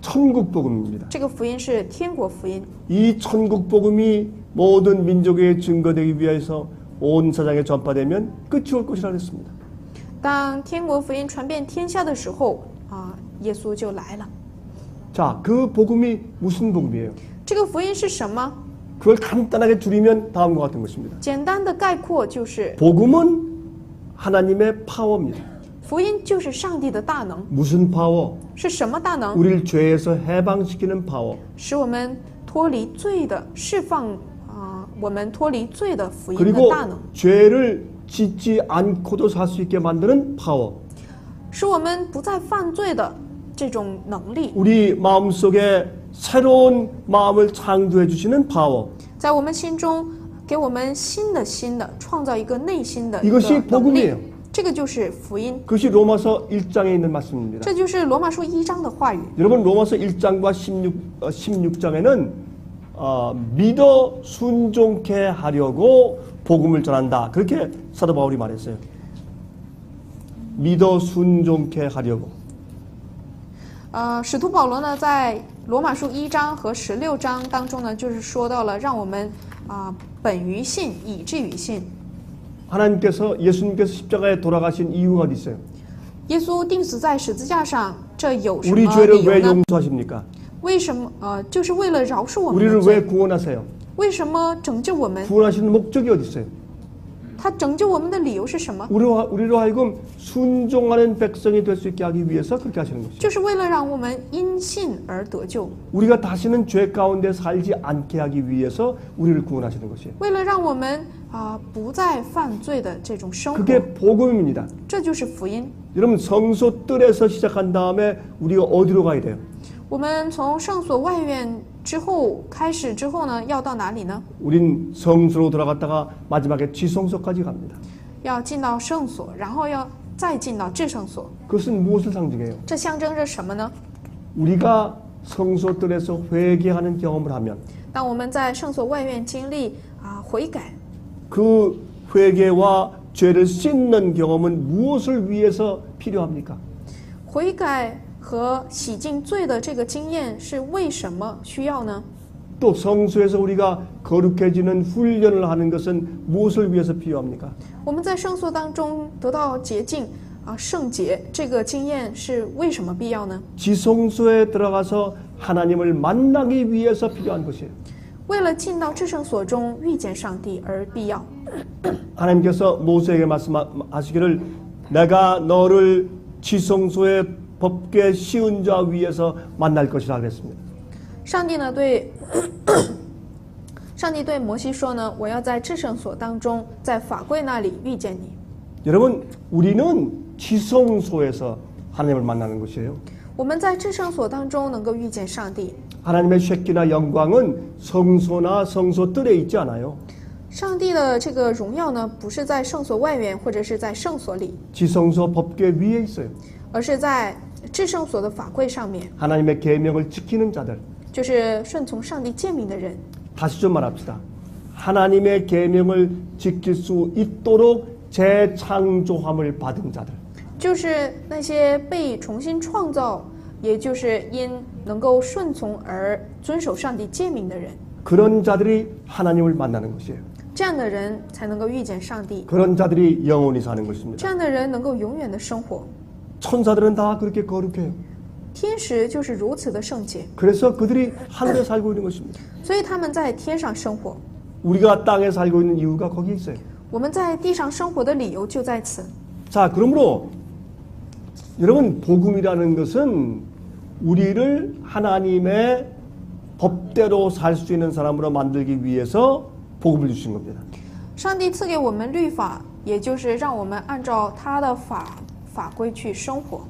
천국 복음입니다. 这个福音是天国福音。 이 천국 복음이 모든 민족에 증거되기 위해서 온 세상에 전파되면 끝이 올 것이라 그랬습니다. 当天国福音传遍天下的时候耶稣就来了。 자, 그 복음이 무슨 복음이에요? 这个福音是什么？ 그걸 간단하게 줄이면 다음과 같은 것입니다. 简单的概括就是， 복음은 하나님의 파워입니다. 福音就是上帝的大能。 무슨 파워? 是什么大能？ 우리를 죄에서 해방시키는 파워. 使我们脱离罪的，释放我们脱离罪的福音的 그리고 大能， 죄를 짓지 않고도 살 수 있게 만드는 파워. 使我们不再犯罪的这种能力， 우리 마음속에 새로운 마음을 창조해 주시는 파워. 在我们心中给我们新的创造一个内心的一 이것이 个能力 복음이에요 。这个就是福音， 그것이 로마서 1장에 있는 말씀입니다. 这就是罗马书1章的话语。 여러분 로마서 1장과 16장에는 믿어 순종케 하려고 복음을 전한다. 그렇게 사도 바울이 말했어요. 믿어 순종케 하려고. 使徒保罗呢，在罗马书1章和16章当中呢，就是说到了让我们本于信，以至于信。 하나님께서 예수님께서 십자가에 돌아가신 이유가 어디 있어요? 耶稣钉死在十字架上，这有什 우리 么 죄를 理由 왜 呢？ 용서하십니까? 为什么就是为了饶恕我们 우리를 的 왜 罪？ 구원하세요? 为什么拯救我们？ 구원하시는 목적이 어디 있어요? 他拯救我们的理由是什么？ 우리로 하여금 순종하는 백성이 될 수 있게 하기 위해서 그렇게 하시는 것이죠. 就是为了让我们因信而得救， 우리가 다시는 죄 가운데 살지 않게 하기 위해서 우리를 구원하시는 것이에요. 为了让我们不再犯罪的这种生活， 그게 복음입니다. 这就是福音。 여러분 성소 뜰에서 시작한 다음에 우리가 어디로 가야 돼요? 我们从圣所外院之后开始之后呢，要到哪里呢？ 우린 성소로 돌아갔다가 마지막에 지성소까지 갑니다. 要进到圣所，然后要再进到至圣所。 그것은 무엇을 상징해요? 这象征着什么呢？ 우리가 성소뜰에서 회개하는 경험을 하면 当我们在圣所外院经历悔改， 그 회개와 죄를 씻는 경험은 무엇을 위해서 필요합니까? 悔改和洗净罪的这个经验是为什么需要呢？ 또 성소에서 우리가 거룩해지는 훈련을 하는 것은 무엇을 위해서 필요합니까? 我们在圣所当中得到洁净圣洁，这个经验是为什么必要呢？ 지성소에 들어가서 하나님을 만나기 위해서 필요한 것이에요. 为了进到至圣所中遇见上帝而必要。 하나님께서 모세에게 말씀하시기를 내가 너를 지성소의 법궤 씌운 자 위에서 만날 것이라 그랬습니다. 上帝对摩西说呢，我要在至圣所当中，在法柜那里遇见你。 여러분, 우리는 지성소에서 하나님을 만나는 것이에요. 我们在至圣所当中能够遇见上帝。 하나님의 쉐키나 영광은 성소나 성소뜰에 있지 않아요. 上帝的这个荣耀呢，不是在圣所外面或者是在圣所里， 지성소 법궤 위에 있어요. 而是在至圣所的法柜上面， 하나님의 계명을 지키는 자들. 就是顺从上帝诫命的人。 다시 좀 말합시다. 하나님의 계명을 지킬 수 있도록 재창조함을 받은 자들. 就是那些被重新创造，也就是因能够顺从而遵守上帝诫命的人， 그런 자들이 하나님을 만나는 것이에요. 这样的人才能够遇见上帝， 그런 자들이 영원히 사는 것입니다. 这样的人能够永远的生活。 천사들은 다 그렇게 거룩해요. 天使就是如此的圣洁， 그래서 그들이 하늘에 살고 있는 것입니다. 所以他们在天上生活。 우리가 땅에 살고 있는 이유가 거기에 있어요. 我们在地上生活的理由就在此。 자, 그러므로 여러분, 복음이라는 것은 우리를 하나님의 법대로 살 수 있는 사람으로 만들기 위해서 복음을 주신 겁니다. 上帝赐给我们律法，也就是让我们按照他的法规去生活。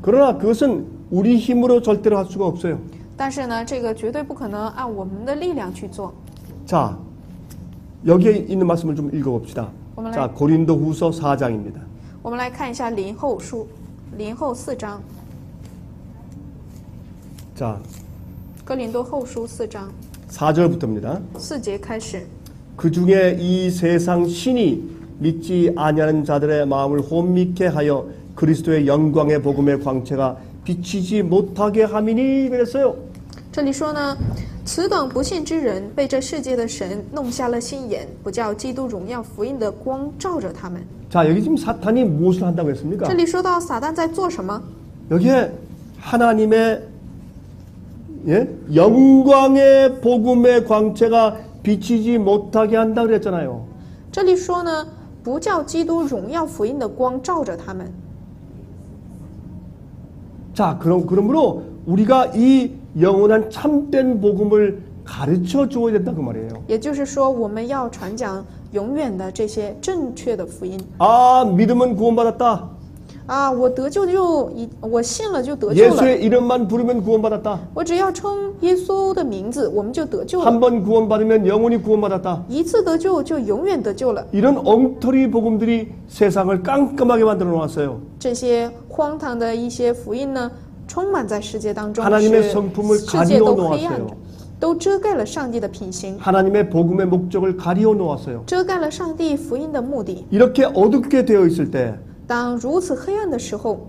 그러나 그것은 우리 힘으로 절대로 할 수가 없어요. 但是呢，这个绝对不可能按我们的力量去做。 자, 여기에 있는 말씀을 좀 읽어봅시다. 자, 고린도후서 4장입니다. 我们来看一下林后4章， 자, 哥林多后书4章 4절부터입니다. 4节开始。 그 중에 이 세상 신이 믿지 아니하는 자들의 마음을 혼미케 하여 그리스도의 영광의 복음의 광채가 비치지 못하게 함이니 그랬어요. 这里说呢，此等不信之人被这世界的神弄瞎了心眼，不叫基督荣耀福音的光照着他们。 자, 여기 지금 사탄이 무엇을 한다고 했습니까? 这里说到撒旦在做什么？ 여기에 하나님의 영광의 복음의 광채가 비치지 못하게 한다 그랬잖아요. 这里说呢，不叫基督荣耀福音的光照着他们。 자, 그러므로 우리가 이 영원한 참된 복음을 가르쳐 주어야 된다 그 말이에요. 也就是说，我们要传讲永远的这些正确的福音。 아, 믿으면 구원받았다. 我得救我信了就得救了。 예수의 이름만 부르면 구원받았다. 我只要称耶稣的名字，我们就得救了。 한 번 구원받으면 영원히 구원받았다. 一次得救就永远得救了。 이런 엉터리 복음들이 세상을 깜깜하게 만들어 놓았어요. 这些荒唐的一些福音呢，充满在世界当中， 하나님의 使 성품을 世界 가리워 都黑暗 놓았어요. 着，都遮盖了上帝的品行， 하나님의 복음의 목적을 가리워 놓았어요. 遮盖了上帝福音的目的。 이렇게 어둡게 되어 있을 때 当如此黑暗的时候，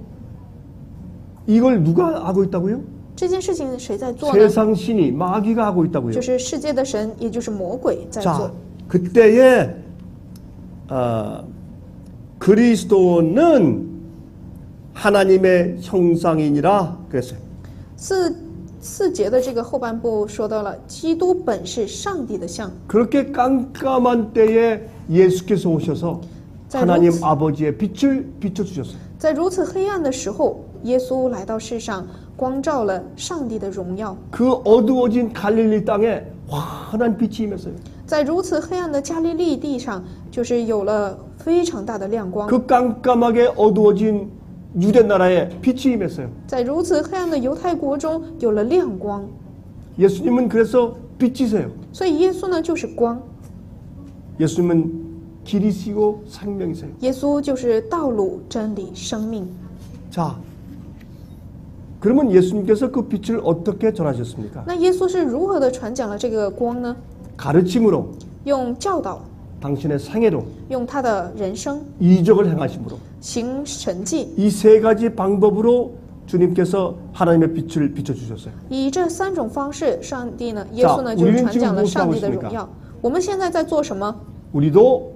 이걸 누가 하고 있다고요? 这件事情谁在做呢？ 세상 신이 마귀가 하고 있다고요. 就是世界的神，也就是魔鬼在做 자, 。 그때에 그리스도는 하나님의 형상이니라 그랬어요. 四节的这个后半部说到了，基督本是上帝的像。 그렇게 깜깜한 때에 예수께서 오셔서 하나님 아버지의 빛을 비춰주셨어요. 在如此黑暗的时候，耶稣来到世上，光照了上帝的荣耀。 그 어두워진 갈릴리 땅에 환한 빛이 임했어요. 在如此黑暗的加利利地上，就是有了非常大的亮光。 그 깜깜하게 어두워진 유대 나라에 빛이 임했어요. 在如此黑暗的犹太国中有了亮光， 예수님은 그래서 빛이세요. 所以耶稣呢就是光， 예수님은 길이시고 생명이세요. 耶稣就是道路、真理、生命。 자, 그러면 예수님께서 그 빛을 어떻게 전하셨습니까? 那耶稣是如何的传讲了这个光呢？ 가르침으로, 用教导， 당신의 생애로, 用他的人生 이적을 행하심으로, 行神迹， 이 세 가지 방법으로 주님께서 하나님의 빛을 비춰주셨어요. 以这三种方式，上帝呢，耶稣呢就 우리는 传讲了 지금 上帝的 무엇을 하고 荣耀。我们现在在做什么？ 우리도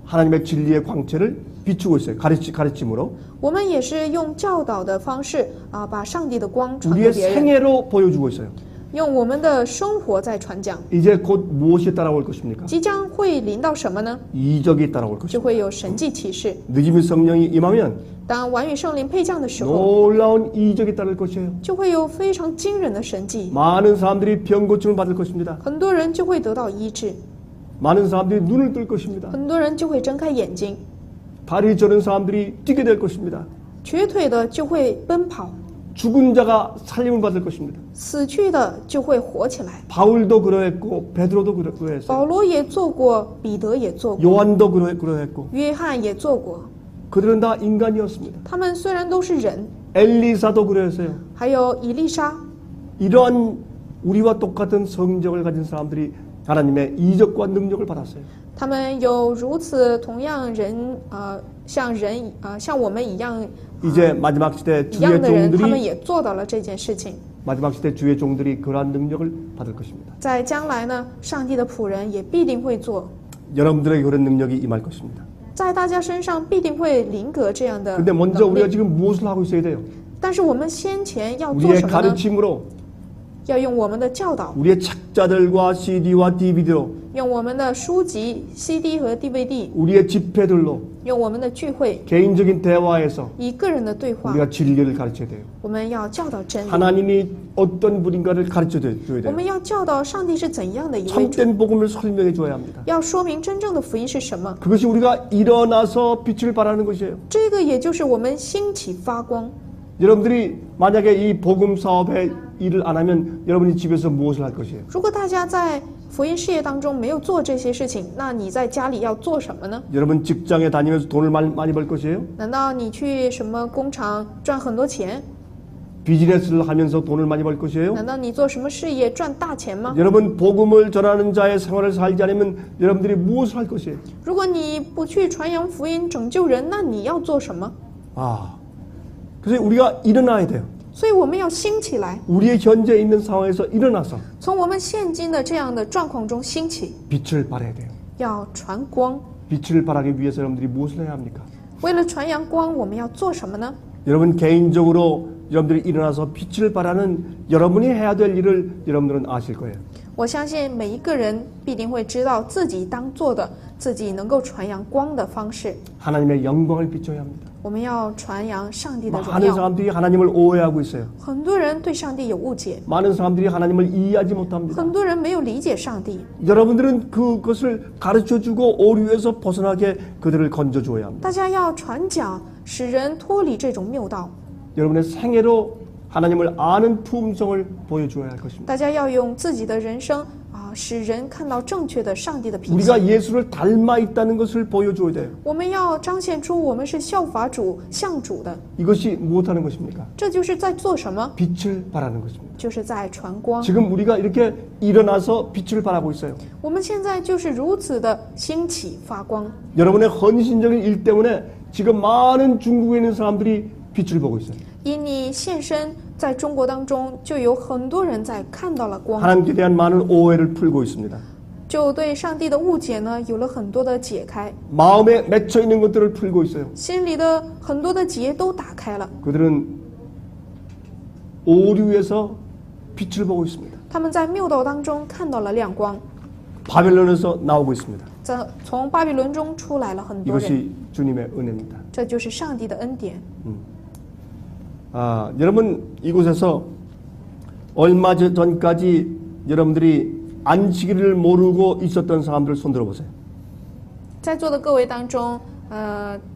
하나님의 진리의 광채를 비추고 있어요. 가르침으로. 我们也是用教导的方式啊，把上帝的光传给 우리의 别人， 생애로 보여주고 있어요. 用我们的生活在传讲。 이제 곧 무엇이 따라올 것입니까? 即将会临到什么呢？ 이적이 따라올 就 것입니다. 会有神迹启示。 느낌의 성령이 임하면 当完与圣灵配降的时候， 놀라운 이적이 따를 것이에요. 就会有非常惊人的神迹， 많은 사람들이 병 고침을 받을 것입니다. 很多人就会得到医治， 많은 사람들이 눈을 뜰 것입니다. 很多人就会睁开眼睛， 다리 저는 사람들이 뛰게 될 것입니다. 瘸腿的就会奔跑， 죽은 자가 살림을 받을 것입니다. 死去的就会活起来。 바울도 그러했고 베드로도 그러했어요. 保罗也做过，彼得也做过， 요한도 그러했고 约翰也做过。 그들은 다 인간이었습니다. 他们虽然都是人， 엘리사도 그러했어요. 还有以利沙， 이러한 우리와 똑같은 성적을 가진 사람들이 하나님의 이적과 능력을 받았어요. 他们有如此同样像我们一样 이제 마지막 시대 一样 주의 的人，他们 종들이 也做到了这件事情。 마지막 시대 주의 종들이 그러한 능력을 받을 것입니다. 在将来呢，上帝的仆人也必定会做， 여러분들에게 그런 능력이 임할 것입니다. 在大家身上必定会临格这样的 근데 먼저 能 우리가 力。 지금 무엇을 하고 있어야 돼요? 但是我们先前要做 우리의 什么呢？ 가르침으로 要用我们的教导， 우리의 책자들과 CD와 DVD로 用我们的书籍、CD 和 DVD， 우리의 집회들로 用我们的聚会， 개인적인 대화에서 以个人的对话， 우리가 진리를 가르쳐야 돼요. 我们要教导真理， 하나님이 어떤 분인가를 가르쳐 줘야 我 돼요. 们要教导上帝是怎样的一位主， 참된 복음을 설명해 줘야 합니다. 要说明真正的福音是什么。 그것이 우리가 일어나서 빛을 발하는 것이에요. 这个也就是我们兴起发光。 여러분들이 만약에 이 복음 사업에 일을 안 하면 여러분이 집에서 무엇을 할 것이에요? 如果大家在福音事业当中没有做这些事情，那你在家里要做什么呢？ 여러분 직장에 다니면서 돈을 많이 벌 것이에요? 难道你去什么工厂赚很多钱？ 비즈니스를 하면서 돈을 많이 벌 것이에요? 难道你做什么事业赚大钱吗？ 여러분 복음을 전하는 자의 생활을 살지 않으면 여러분들이 무엇을 할 것이에요? 如果你不去传扬福音拯救人，那你要做什么？ 그래서 우리가 일어나야 돼요. 所以我们要兴起来， 우리의 현재 있는 상황에서 일어나서 从我们现今的这样的状况中兴起， 빛을 발해야 돼요. 要传光。 빛을 발하기 위해서 여러분들이 무엇을 해야 합니까? 为了传扬光，我们要做什么呢？ 여러분 개인적으로 여러분들이 일어나서 빛을 발하는 여러분이 해야 될 일을 여러분들은 아실 거예요. 我相信每一个人必定会知道自己当做的，自己能够传扬光的方式。 하나님의 영광을 비춰야 합니다. 我们要传扬上帝的荣 많은 耀。 사람들이 하나님을 오해하고 있어요. 很多人对上帝有误解， 많은 사람들이 하나님을 이해하지 못합니다. 很多人没有理解上帝。 여러분들은 그것을 가르쳐주고 오류에서 벗어나게 그들을 건져줘야 합니다. 大家要传讲，使人脱离这种谬道。 여러분의 생애로 하나님을 아는 품성을 보여줘야 할 것입니다. 大家要用自己的人生使人看到正确的上帝的品 우리가 性。 예수를 닮아 있다는 것을 보여줘야 돼요. 我们要彰显出我们是效法主、像主的。 이것이 무엇하는 것입니까? 这就是在做什么？ 빛을 발하는 것입니다. 就是在传光。 지금 우리가 이렇게 일어나서 빛을 발하고 있어요. 我们现在就是如此的兴起发光。 여러분의 헌신적인 일 때문에 지금 많은 중국에 있는 사람들이 빛을 보고 있어요. 因你现身在中国当中，就有很多人在看到了光， 하나님께 대한 많은 오해를 풀고 있습니다. 就对上帝的误解呢有了很多的解开， 마음에 맺혀 있는 것들을 풀고 있어요. 心里的很多的结都打开了。 그들은 오류에서 빛을 보고 있습니다. 他们在谬道当中看到了亮光， 바벨론에서 나오고 있습니다. 从巴比伦中出来了很多人， 이것이 주님의 은혜입니다. 这就是上帝的恩典。 여러분 이곳에서 얼마 전까지 여러분들이 안식일을 모르고 있었던 사람들 손 들어보세요. 在座的各位当中，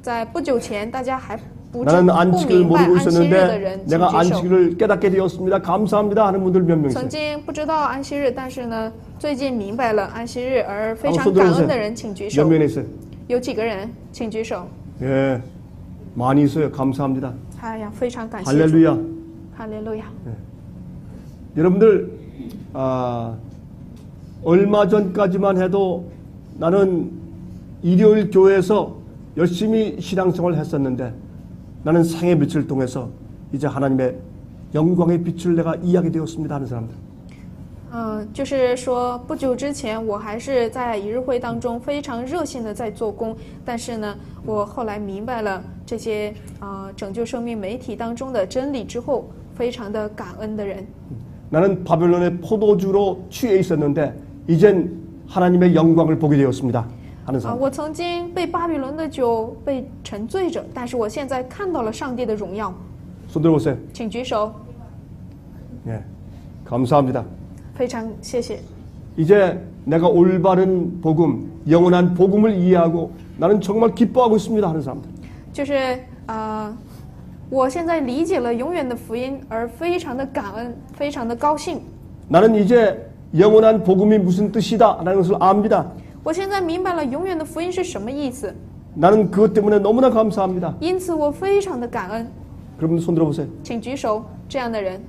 在不久前大家还不 나는 不 안식을 明白 모르고 安息日的 있었는데 人，请 내가 举手。 안식을 깨닫게 되었습니다. 감사합니다 하는 분들 몇 명 曾 있어요. 经不知道安息日，但是呢，最近明白了安息日而非 한번 常 손 感 들어보세요. 恩的人，请举 몇 手。 명 있어요? 有几个人？请举手。 예, 많이 있어요. 감사합니다. 哎呀，非常感谢主， 할렐루야. 哈利路亚！ 여러분들 얼마 전까지만 해도 나는 일요일 교회에서 열심히 신앙생활을 했었는데 나는 생의 빛을 통해서 이제 하나님의 영광의 빛을 내가 이해하게 되었습니다 하는 사람들. 就是说，不久之前我还是在一日会当中非常热心的在做工，但是呢，我后来明白了这些拯救生命媒体当中的真理之后，非常的感恩的人。 나는 바벨론의 포도주로 취해 있었는데 이젠 하나님의 영광을 보게 되었습니다 하는 사람. 我曾经被巴比伦的酒被沉醉着，但是我现在看到了上帝的荣耀。 손 들어보세요. 请举手， 예, 감사합니다. 非常谢谢。 이제 내가 올바른 복음, 영원한 복음을 이해하고 나는 정말 기뻐하고 있습니다 하는 사람들. 就是我现在理解了永远的福音，而非常的感恩，非常的高兴。 나는 이제 영원한 복음이 무슨 뜻이다 라는 것을 압니다. 我现在明白了永远的福音是什么意思， 나는 그것 때문에 너무나 감사합니다. 因此我非常的感恩。 여러분 손 들어보세요. 请举手，这样的人。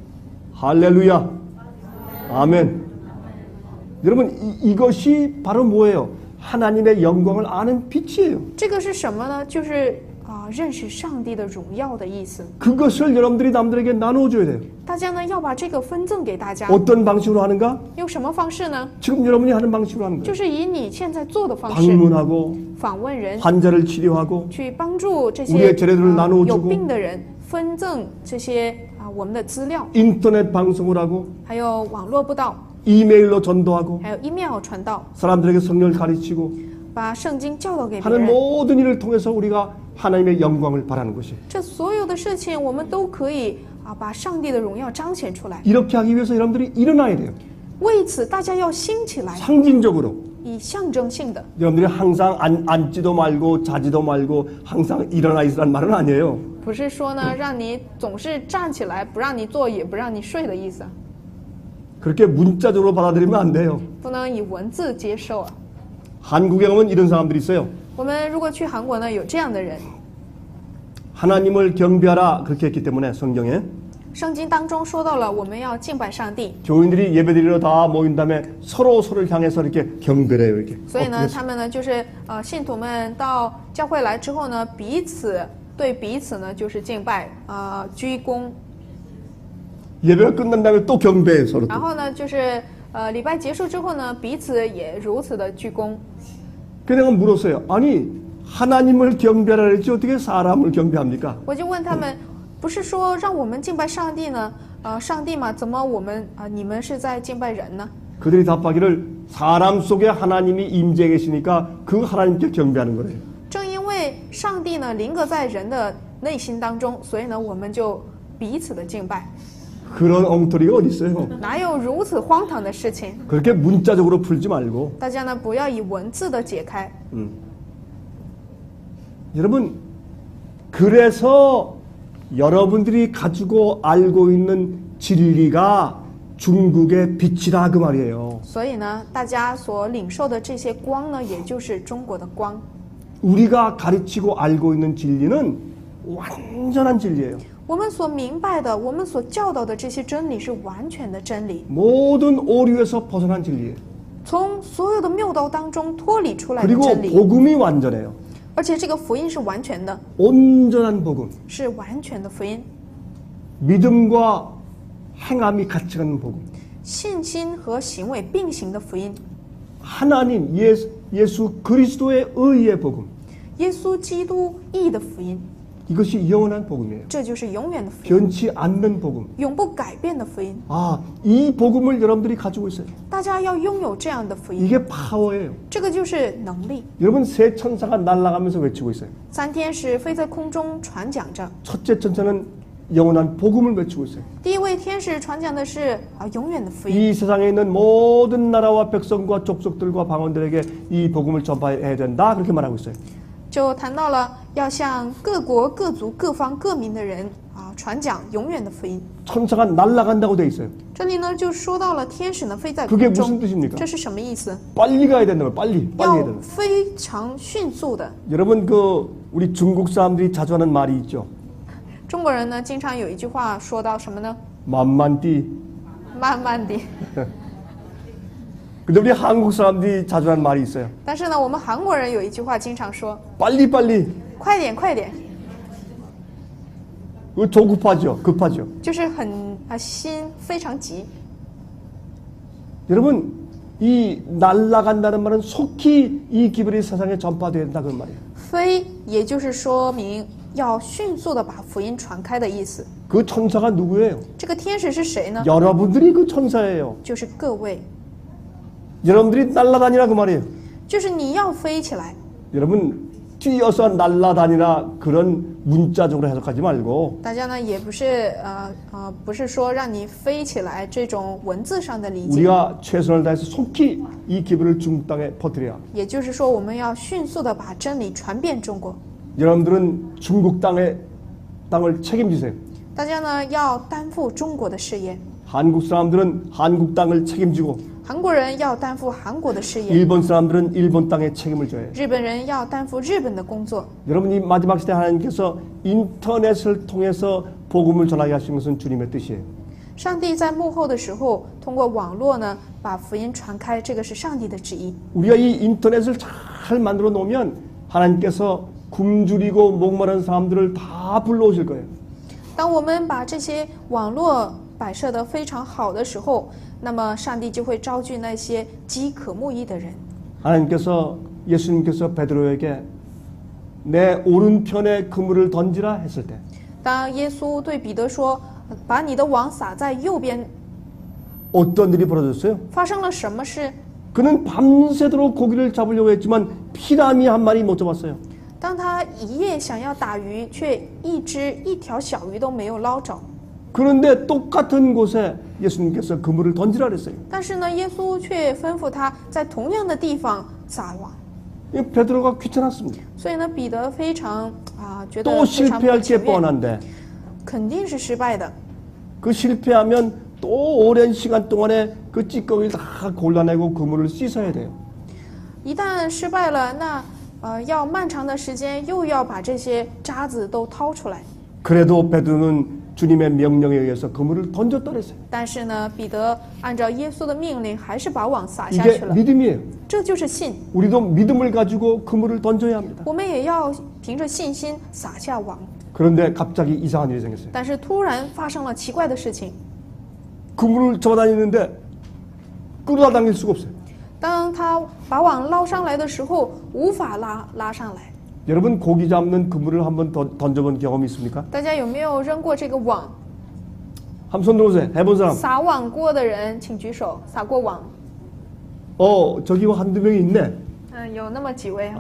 할렐루야. 아멘. 여러분 이것이 바로 뭐예요? 하나님의 영광을 아는 빛이에요. 这个是什么呢？就是认识上帝的荣耀的意思。 그것을 여러분들이 남들에게 나눠줘야 돼요. 大家呢要把这个分赠给大家， 어떤 방식으로 하는가? 用什么方式呢？ 지금 여러분이 하는 방식으로 하는 就 거예요. 是以你现在做的方式， 방문하고 访问人， 환자를 치료하고 去帮助这 우리의 些 재료들을 나눠주고 有病的人，分赠这些我们的资料， 인터넷 방송을 하고 还有网络布道， 이메일로 전도하고 还有 email 传道， 사람들에게 성령을 가르치고 把圣经教导给别 하는 人。 모든 일을 통해서 우리가 하나님의 영광을 바라는 것이 这所有的事情，我们都可以把上帝的荣耀彰显出来。 이렇게 하기 위해서 여러분들이 일어나야 돼요. 为此，大家要兴起来， 상징적으로 以象征性的， 여러분들이 항상 앉지도 말고 자지도 말고 항상 일어나 있으란 말은 아니에요. 不是说呢让你总是站起来，不让你坐，也不让你睡的意思， 그렇게 문자적으로 받아들이면 안 돼요. 不能以文字接受啊。 한국에 가면 이런 사람들이 있어요. 我们如果去韩国呢，有这样的人， 하나님을 경배하라 그렇게 했기 때문에 성경에 圣经当中说到了我们要敬拜上帝， 교인들이 예배드리러 다 모인 다음에 서로를 향해서 이렇게 경배를 해요. 이렇게. 所以呢，他们呢就是信徒们到教会来之后呢，彼此对彼此呢就是敬拜鞠躬， 예배가 끝난 다음에 또 경배해 서로. 然后呢就是礼拜结束之后呢，彼此也如此的鞠躬。 그래서 내가 물었어요. 아니 하나님을 경배하라 그랬지 어떻게 사람을 경배합니까? 我就问他们，不是说让我们敬拜上帝呢？上帝嘛，怎么我们你们是在敬拜人呢？ 그들이 답하기를 사람 속에 하나님이 임재해 계시니까 그 하나님께 경배하는 거래요. 正因为上帝呢临格在人的内心当中，所以呢我们就彼此的敬拜。 그런 엉터리가 어디 있어요? 哪有如此荒唐的事情？ 그렇게 문자적으로 풀지 말고 大家呢不要以文字的解开。 여러분 그래서 여러분들이 가지고 알고 있는 진리가 중국의 빛이다 그 말이에요. 所以呢，大家所领受的这些光呢，也就是中国的光。 우리가 가르치고 알고 있는 진리는 완전한 진리예요. 我们所明白的，我们所教导的这些真理是完全的真理， 모든 오류에서 벗어난 진리예요. 从所有的谬道当中脱离出来的 그리고 真理。 복음이 완전해요. 而且这个福音是完全的， 온전한 복음. 是完全的福音， 믿음과 행함이 같이 가는 복음. 信心和行为并行的福音， 하나님 예수 그리스도의 의의 복음. 耶稣基督义的福音， 이것이 영원한 복음이에요. 这就是永远的福音， 변치 않는 복음. 永不改变的福音。 아, 이 복음을 여러분들이 가지고 있어요. 大家要拥有这样的福音， 이게 파워예요. 这个就是能力。 여러분 새 천사가 날아가면서 외치고 있어요. 三天使飞在空中传讲着， 첫째 천사는 영원한 복음을 외치고 있어요. 第一位天使传讲的是永远的福音。 이 세상에 있는 모든 나라와 백성과 족속들과 방언들에게 이 복음을 전파해야 된다 그렇게 말하고 있어요. 就谈到了要向各国各族各方各民的人传讲永远的福音。 천사가 날아간다고 돼 있어요. 这里呢就说到了天使呢飞在 그게 空 무슨 中， 뜻입니까? 这是什么意思？ 빨리 가야 된다고요. 빨리 해야 要 된다. 非常迅速的。 여러분 그 우리 중국 사람들이 자주 하는 말이 있죠. 中国人呢经常有一句话说到什么呢？ 만만띠. 慢慢地。 근데 우리 한국 사람들이 자주 하는 말이 있어요. 但是呢，我们韩国人有一句话经常说 빨리 빨리. 快点快点， 그 조급하죠. 급하죠. 就是很心非常急。 여러분 이 날아간다는 말은 속히 이 기별이 세상에 전파돼야 된다 그 말이에요. 飞也就是说明要迅速的把福音传开的意思。 그 천사가 누구예요? 这个天使是谁呢？ 여러분들이 그 천사예요. 就是各位， 여러분들이 날아다니라 그 말이에요. 就是你要飞起来。 여러분 뛰어서 날아다니라 그런 문자적으로 해석하지 말고 大家呢也不是不是说让你飞起来这种文字上的理解， 우리가 최선을 다해서 속히 이 기별을 중국 땅에 퍼뜨려야 합니다. 也就是说我们要迅速的把真理传遍中国。 여러분들은 중국 땅을 책임지세요. 大家呢要担负中国的事业， 한국 사람들은 한국 땅을 책임지고 韩国人要担负韩国的事业， 일본 사람들은 일본 땅에 책임을 져야 해요. 日本人要担负日本的工作。 여러분 이 마지막 시대 하나님께서 인터넷을 통해서 복음을 전하게 하신 것은 주님의 뜻이에요. 上帝在幕后的时候，通过网络呢，把福音传开，这个是上帝的旨意。 우리가 이 인터넷을 잘 만들어 놓으면 하나님께서 굶주리고 목마른 사람들을 다 불러오실 거예요. 当我们把这些网络摆设得非常好的时候，那么上帝就会招聚那些饥渴慕义的人。 예수님께서 베드로에게 내 오른편에 그물을 던지라 했을 때 当耶稣对彼得说：“把你的网撒在右边。” 어떤 일이 벌어졌어요? 发生了什么事？ 그는 밤새도록 고기를 잡으려고 했지만 피라미 한 마리 못 잡았어요. 当他一夜想要打鱼，却一条小鱼都没有捞着。 그런데 똑같은 곳에 예수님께서 그물을 던지라 그랬어요. 但是呢，耶稣却吩咐他在同样的地方撒网。 이 베드로가 귀찮았습니다. 所以呢，彼得非常觉得 또 非常不 실패할 情 게 愿， 뻔한데 肯定是失败的。 그 실패하면 또 오랜 시간 동안에 그 찌꺼기를 다 골라내고 그물을 씻어야 돼요. 一旦失败了，那要漫长的时间，又要把这些渣子都掏出来。 그래도 베드로는 주님의 명령에 의해서 그물을 던졌다 그랬어요. 但是呢，彼得按照耶稣的命令，还是把网撒下 이게 去了。 믿음이에요. 这就是信， 우리도 믿음을 가지고 그물을 던져야 합니다. 我们也要凭着信心撒下网。 그런데 갑자기 이상한 일이 생겼어요. 但是突然发生了奇怪的事情， 그물을 잡아다니는데 끌어당길 수가 없어요. 当他把网捞上来的时候，无法拉上来。 여러분 고기 잡는 그물을 한번 던져본 경험이 있습니까? 大家有没有扔过这个网？ 한번 손 들어보세요. 해본 사람. 撒网过的人请举手。撒过网？ 저기 한두 명이 있네. 有那么几位。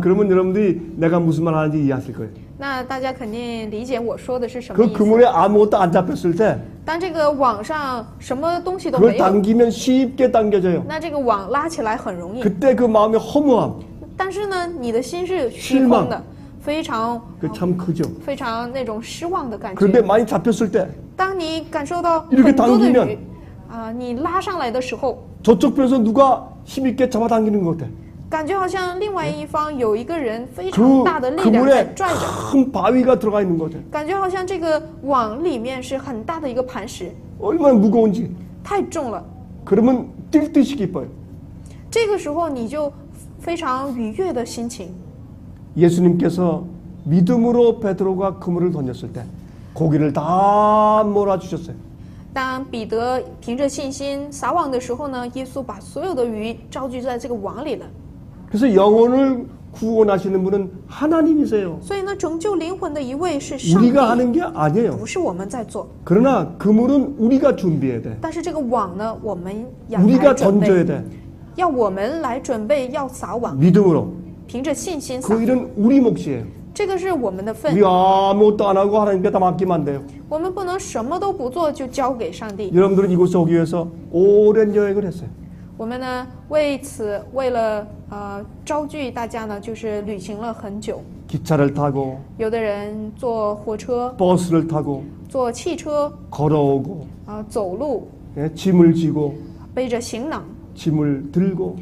그러면 여러분들이 내가 무슨 말 하는지 이해하실 거예요. 那大家肯定理解我说的是什么 그 意思。 그물에 아무것도 안 잡혔을 때 当这个网上什么东西都 그걸 没有， 당기면 쉽게 당겨져요. 那这个网拉起来很容易。 그때 그 마음의 허무함, 但是呢，你的心是虚空的，非常 그 참 크죠. 非常那种失望的感 그런데 觉。 많이 잡혔을 때 当你感受到 이렇게 很多的 당기면 鱼你拉上来的时候， 저쪽 편에서 누가 힘있게 잡아당기는 것 같아. 感觉好像另外一方有一个人非常 그 大的力量在 그물에 拽着， 큰 바위가 들어가 있는 것 같아. 感觉好像这个网里面是很大的一个磐石， 얼마나 무거운지. 太重了。 그러면 뛸 듯이 기뻐요. 这个时候你就非常愉悦的心情。 예수님께서 믿음으로 베드로가 그물을 던졌을 때 고기를 다 몰아주셨어요. 当彼得凭着信心撒网的时候呢，耶稣把所有的鱼招聚在这个网里了。 그래서 영혼을 구원하시는 분은 하나님이세요. 所以呢，拯救灵魂的一位是上帝， 우리가 하는 게 아니에요. 不是我们在做。 그러나 그물은 우리가 준비해야 돼. 但是这个网呢，我们要来 우리가 准 던져야 备， 돼. 要我们来准备，要撒网， 믿음으로. 凭着信心撒 그 。 일은 우리 몫이에요. 这个是我们的份， 우리 아무것도 안 하고 하나님께 다 맡기면 안 돼요. 我们不能什么都不做就交给上帝。 여러분들은 이곳에 오기 위해서 오랜 여행을 했어요. 我们呢为此为了招聚大家呢，就是旅行了很久。 기차를 타고 有的人坐火车， 버스를 타고 坐汽车， 걸어오고 走路， 예, 짐을 지고 背着行囊， 짐을 들고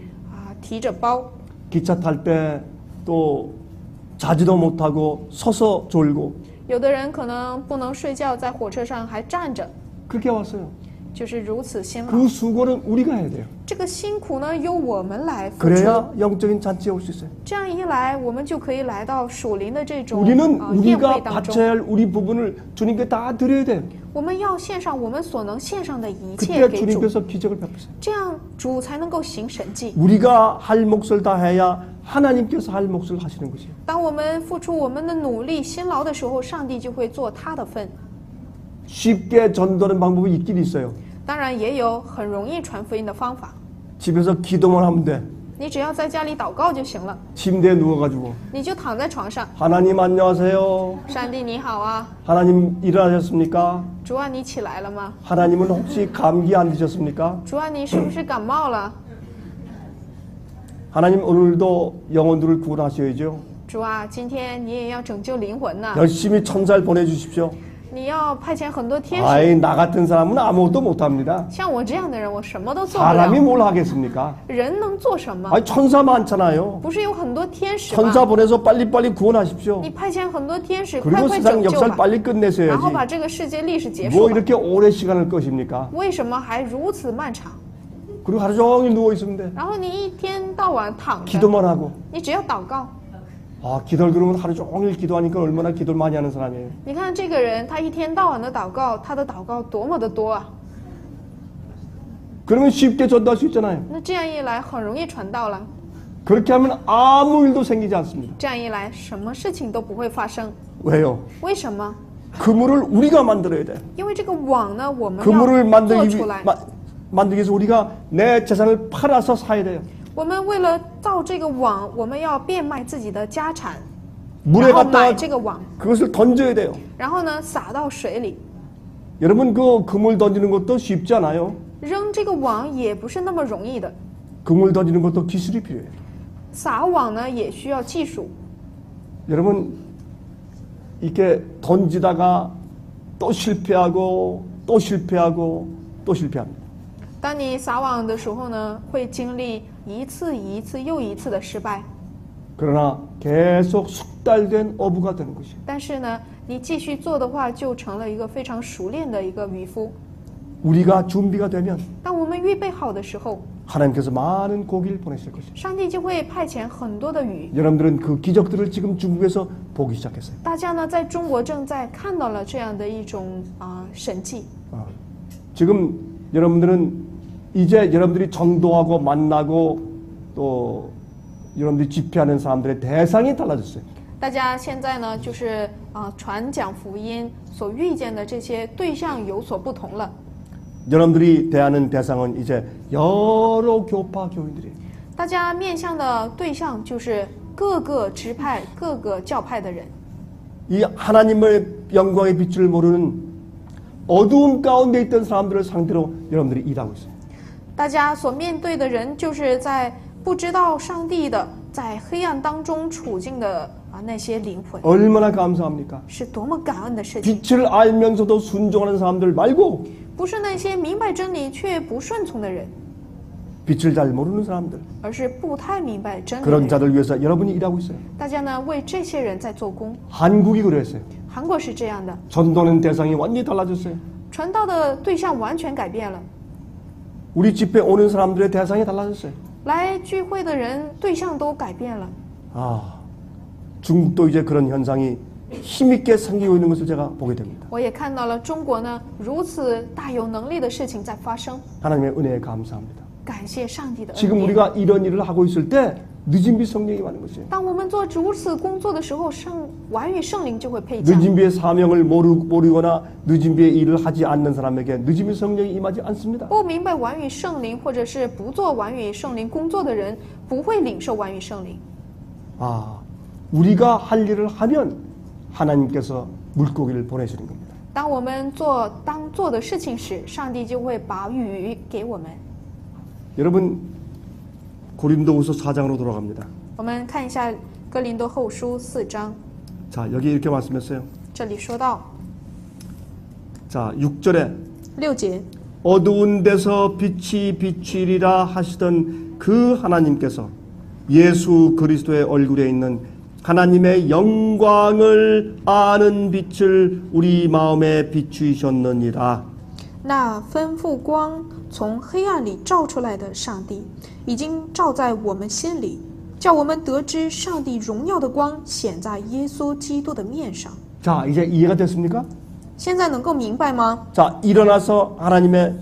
提着包。 기차 탈 때 또 자지도 못하고 서서 졸고 有的人可能不能睡觉，在火车上还站着， 그렇게 왔어요. 就是如此辛劳。 그 수고는 우리가 해야 돼요. 这个辛苦呢，由我们来付出。 그래야 영적인 잔치에 올 수 있어요. 这样一来，我们就可以来到属灵的这种 우리는 宴会 우리가 当中。 바쳐야 할 우리 부분을 주님께 다 드려야 돼요. 我们要献上我们所能献上的一 그때 切给主， 주님께서 기적을 베푸세요. 这样主才能够行神迹。 우리가 할 몫을 다 해야 하나님께서 할 몫을 하시는 것이에요. 当我们付出我们的努力、辛劳的时候，上帝就会做他的份。 쉽게 전도하는 방법이 있긴 있어요. 当然，也有很容易传福音的方法， 집에서 기도만 하면 돼. 你只要在家里祷告就行了， 침대에 누워가지고 你就躺在床上。 하나님 안녕하세요. 上帝你好啊， 하나님 일어나셨습니까? 主啊你起来了吗？ 하나님은 혹시 감기 안 드셨습니까? 主啊你是不是感冒了？ 하나님 오늘도 영혼들을 구원하셔야죠. 主啊，今天你也要拯救灵魂呐， 열심히 천사를 보내주십시오. 你要派遣很多天使。 아이 나 같은 사람은 아무것도 못합니다. 像我这样的人，我什么都做不 사람이 了。 뭘 하겠습니까? 人能做什么？ 아이 천사 많잖아요. 不是有很多天使吗？ 천사 보내서 빨리빨리 구원하십시오. 你派遣很多天使，快 그리고 快 세상 拯救 역사를 吧， 빨리 然 끝내셔야지. 后把这个世界历史结 뭐 束吧。 이렇게 오래 시간을 끄십니까? 为什么还如此漫长？ 그리고 하루 종일 누워 있으면 돼. 然后你一天到晚躺着， 기도만 하고. 你只要祷告。 아 기도를 그러면 하루 종일 기도하니까 얼마나 기도를 많이 하는 사람이에요. 你看这个人，他一天到晚的祷告，他的祷告多么的多啊！ 그러면 쉽게 전도할 수 있잖아요. 那这样一来，很容易传道了。 그렇게 하면 아무 일도 생기지 않습니다. 这样一来，什么事情都不会发生。 왜요? 为什么？ 그물을 우리가 만들어야 돼. 因为这个网呢，我们 그물을 要做 만들기, 出来。 만들기 위해서 우리가 내 재산을 팔아서 사야 돼요. 我们为了造这个网，我们要变卖自己的家产， 물에 然后买 갖다가 这个网， 그것을 던져야 돼요. 然后呢撒到水里。 여러분 그 그물 던지는 것도 쉽지 않아요. 扔这个网也不是那么容易的， 그물 던지는 것도 기술이 필요해요. 撒网呢也需要技术。 여러분 이렇게 던지다가 또 실패하고 또 실패하고 또 실패합니다. 当你撒网的时候呢，会经历一次一次又一次的失败， 그러나 계속 숙달된 어부가 되는 것이에요. 但是呢，你继续做的话，就成了一个非常熟练的一个渔夫。 우리가 준비가 되면 当我们预备好的时候， 하나님께서 많은 고기를 보내실 것입니다. 上帝就会派遣很多的鱼。 여러분들은 그 기적들을 지금 중국에서 보기 시작했어요. 大家呢，在中国正在看到了这样的一种神迹。 지금 여러분들은 이제 여러분들이 전도하고 만나고 또 여러분들이 집회하는 사람들의 대상이 달라졌어요. 大家现在呢，就是传讲福音所遇见的这些对象有所不同了。 여러분들이 대하는 대상은 이제 여러 교파 교인들이에요. 大家面向的对象就是各个支派、各个教派的人。 이 하나님의 영광의 빛을 모르는 어두움 가운데 있던 사람들을 상대로 여러분들이 일하고 있어요. 大家所面对的人，就是在不知道上帝的，在黑暗当中处境的那些灵魂， 얼마나 감사합니까? 是多么感恩的事情。 빛을 알면서도 순종하는 사람들 말고 不是那些明白真理却不顺从的人， 빛을 잘 모르는 사람들 而是不太明白真理的 그런 人。 자들 위해서 여러분이 일하고 있어요. 大家呢为这些人在做工。 한국이 그랬어요. 韩国是这样的， 전도하는 대상이 완전히 달라졌어요. 传道的对象完全改变了， 우리 집회 오는 사람들의 대상이 달라졌어요. 来聚会的人对象都改变了。 아, 중국도 이제 그런 현상이 힘있게 생기고 있는 것을 제가 보게 됩니다. 我也看到了中国呢如此大有能力的事情在发生， 하나님의 은혜에 감사합니다. 感谢上帝的恩 지금 典。 우리가 이런 일을 하고 있을 때 늦은 빛 성령이 많은 것이에요. 当我们做如此工作的时候，完与圣灵就会配降。 늦은 비의 사명을 모르거나 늦은 비의 일을 하지 않는 사람에게 늦은 빛 성령이 임하지 않습니다. 不明白完与圣灵，或者是不做完与圣灵工作的人，不会领受完与圣灵。 아, 우리가 할 일을 하면 하나님께서 물고기를 보내시는 겁니다. 当我们当做的事情时，上帝就会把雨给我们。 여러분 고린도후서 4장으로 돌아갑니다. 我们看一下哥林多后书4章， 자, 여기 이렇게 말씀했어요. 这里说到 자, 6절에 6节， 어두운 데서 빛이 비추리라 하시던 그 하나님께서 예수 그리스도의 얼굴에 있는 하나님의 영광을 아는 빛을 우리 마음에 비추셨느니라. 那吩咐光从黑暗里照出来的上帝，已经照在我们心里，叫我们得知上帝荣耀的光显在耶稣基督的面上。 자, 이제 이해가 됐습니까? 现在能够明白吗？ 자, 일어나서 하나님의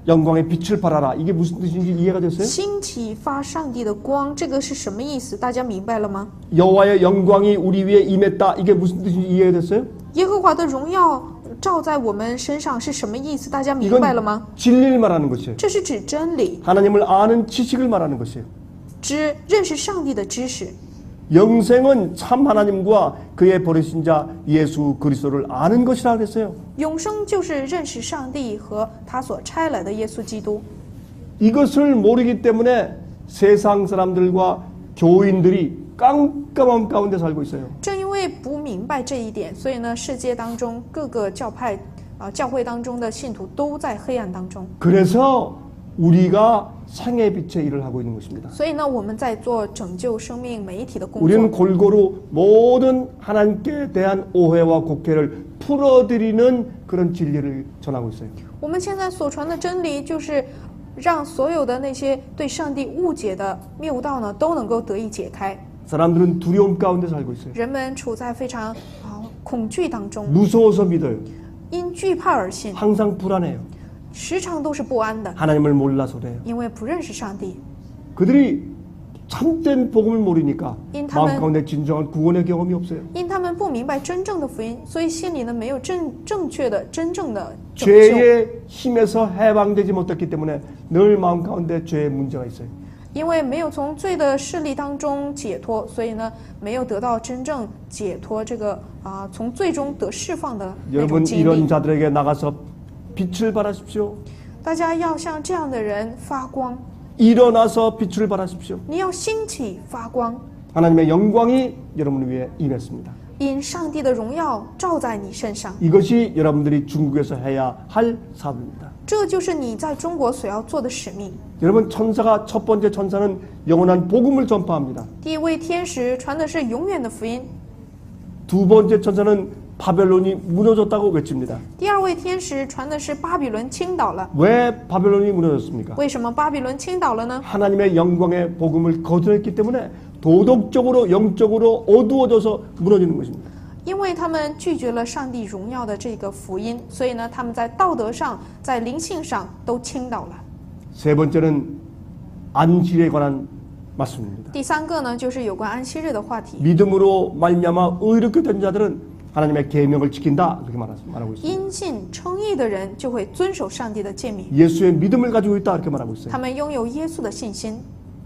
영광의 빛을 발하라. 이게 무슨 뜻인지 이해가 됐어요? 兴起发上帝的光，这个是什么意思？大家明白了吗？ 여호와의 영광이 우리 위에 임했다. 이게 무슨 뜻인지 이해가 됐어요? 耶和华的荣耀照在我们身上是什么意思？大家明白了吗？ 진리를 말하는 것이에요. 这是指真理， 하나님을 아는 지식을 말하는 것이에요. 指认识上帝的知识。 영생은 참 하나님과 그의 버리신 자 예수 그리스도를 아는 것이라 그랬어요. 永生就是认识上帝和他所差来的耶稣基督。 이것을 모르기 때문에 세상 사람들과 교인들이 깜깜함 가운데 살고 있어요. 正因为不明白这一点，所以呢，世界当中各个教派教会当中的信徒都在黑暗当中。 그래서 우리가 생의 빛의 일을 하고 있는 것입니다. 所以呢，我们在做拯救生命媒体的工 우리는 作。 골고루 모든 하나님께 대한 오해와 곡해를 풀어드리는 그런 진리를 전하고 있어요. 我们现在所传的真理，就是让所有的那些对上帝误解的谬道呢，都能够得以解开。 사람들은 두려움 가운데 살고 있어요. 人们处在非常恐惧当中， 무서워서 믿어요. 因惧怕而信， 항상 불안해요. 时常都是不安的， 하나님을 몰라서 그래요. 因为不认识上帝。 그들이 참된 복음을 모르니까 인터넷- 마음 가운데 진정한 구원의 경험이 없어요. 因他们不明白真正的福音，所以心里呢没有正确的真正的拯救。 죄의 힘에서 해방되지 못했기 때문에 늘 마음 가운데 죄의 문제가 있어요. 因为没有从罪的势力当中解脱，所以呢没有得到真正解脱这个从罪中得释放的那种 여러분 经 이런 历。 자들에게 나가서 빛을 발하십시오. 大家要向这样的人发光， 일어나서 빛을 발하십시오. 你要兴起发光， 하나님의 영광이 여러분 위에 임했습니다. 因上帝的荣耀照在你身上。 이것이 여러분들이 중국에서 해야 할 사업입니다. 这就是你在中国所要做的使命。 여러분 천사가 첫 번째 천사는 영원한 복음을 전파합니다. 第一位天使传的是永远的福音， 두 번째 천사는 바벨론이 무너졌다고 외칩니다. 第二位天使传的是巴比伦倾倒了。 왜 바벨론이 무너졌습니까? 为什么巴比伦倾倒了呢？ 하나님의 영광의 복음을 거절했기 때문에 도덕적으로 영적으로 어두워져서 무너지는 것입니다. 因为他们拒绝了上帝荣耀的这个福音，所以呢，他们在道德上、在灵性上都倾倒了。 세 번째는 안식에 관한 말씀입니다. 第三个呢，就是有关安息日的话题。 믿음으로 말미암아 의롭게 된 자들은 하나님의 계명을 지킨다 그렇게 말하고 있습니다. 因信称义的人就会遵守上帝的诫命， 예수의 믿음을 가지고 있다 이렇게 말하고 있어요. 他们拥有耶稣的信心，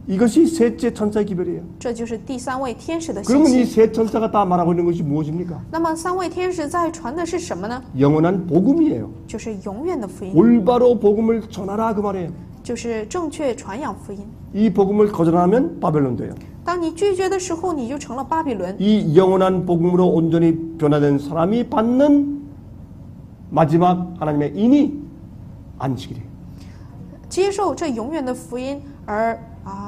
이것이 셋째 천사의 기별이에요. 这就是第三位天使的信 그러면 이 心。 세 천사가 다 말하고 있는 것이 무엇입니까? 那么三位天使在传的是什么呢？ 영원한 복음이에요. 就是永远的福音， 올바로 복음을 전하라 그 말이에요. 就是正确传扬福音。 이 복음을 거절하면 바벨론 돼요. 当你拒绝的时候，你就成了巴比伦。 이 영원한 복음으로 온전히 변화된 사람이 받는 마지막 하나님의 인이 안식일이에요. 接受这永远的福音而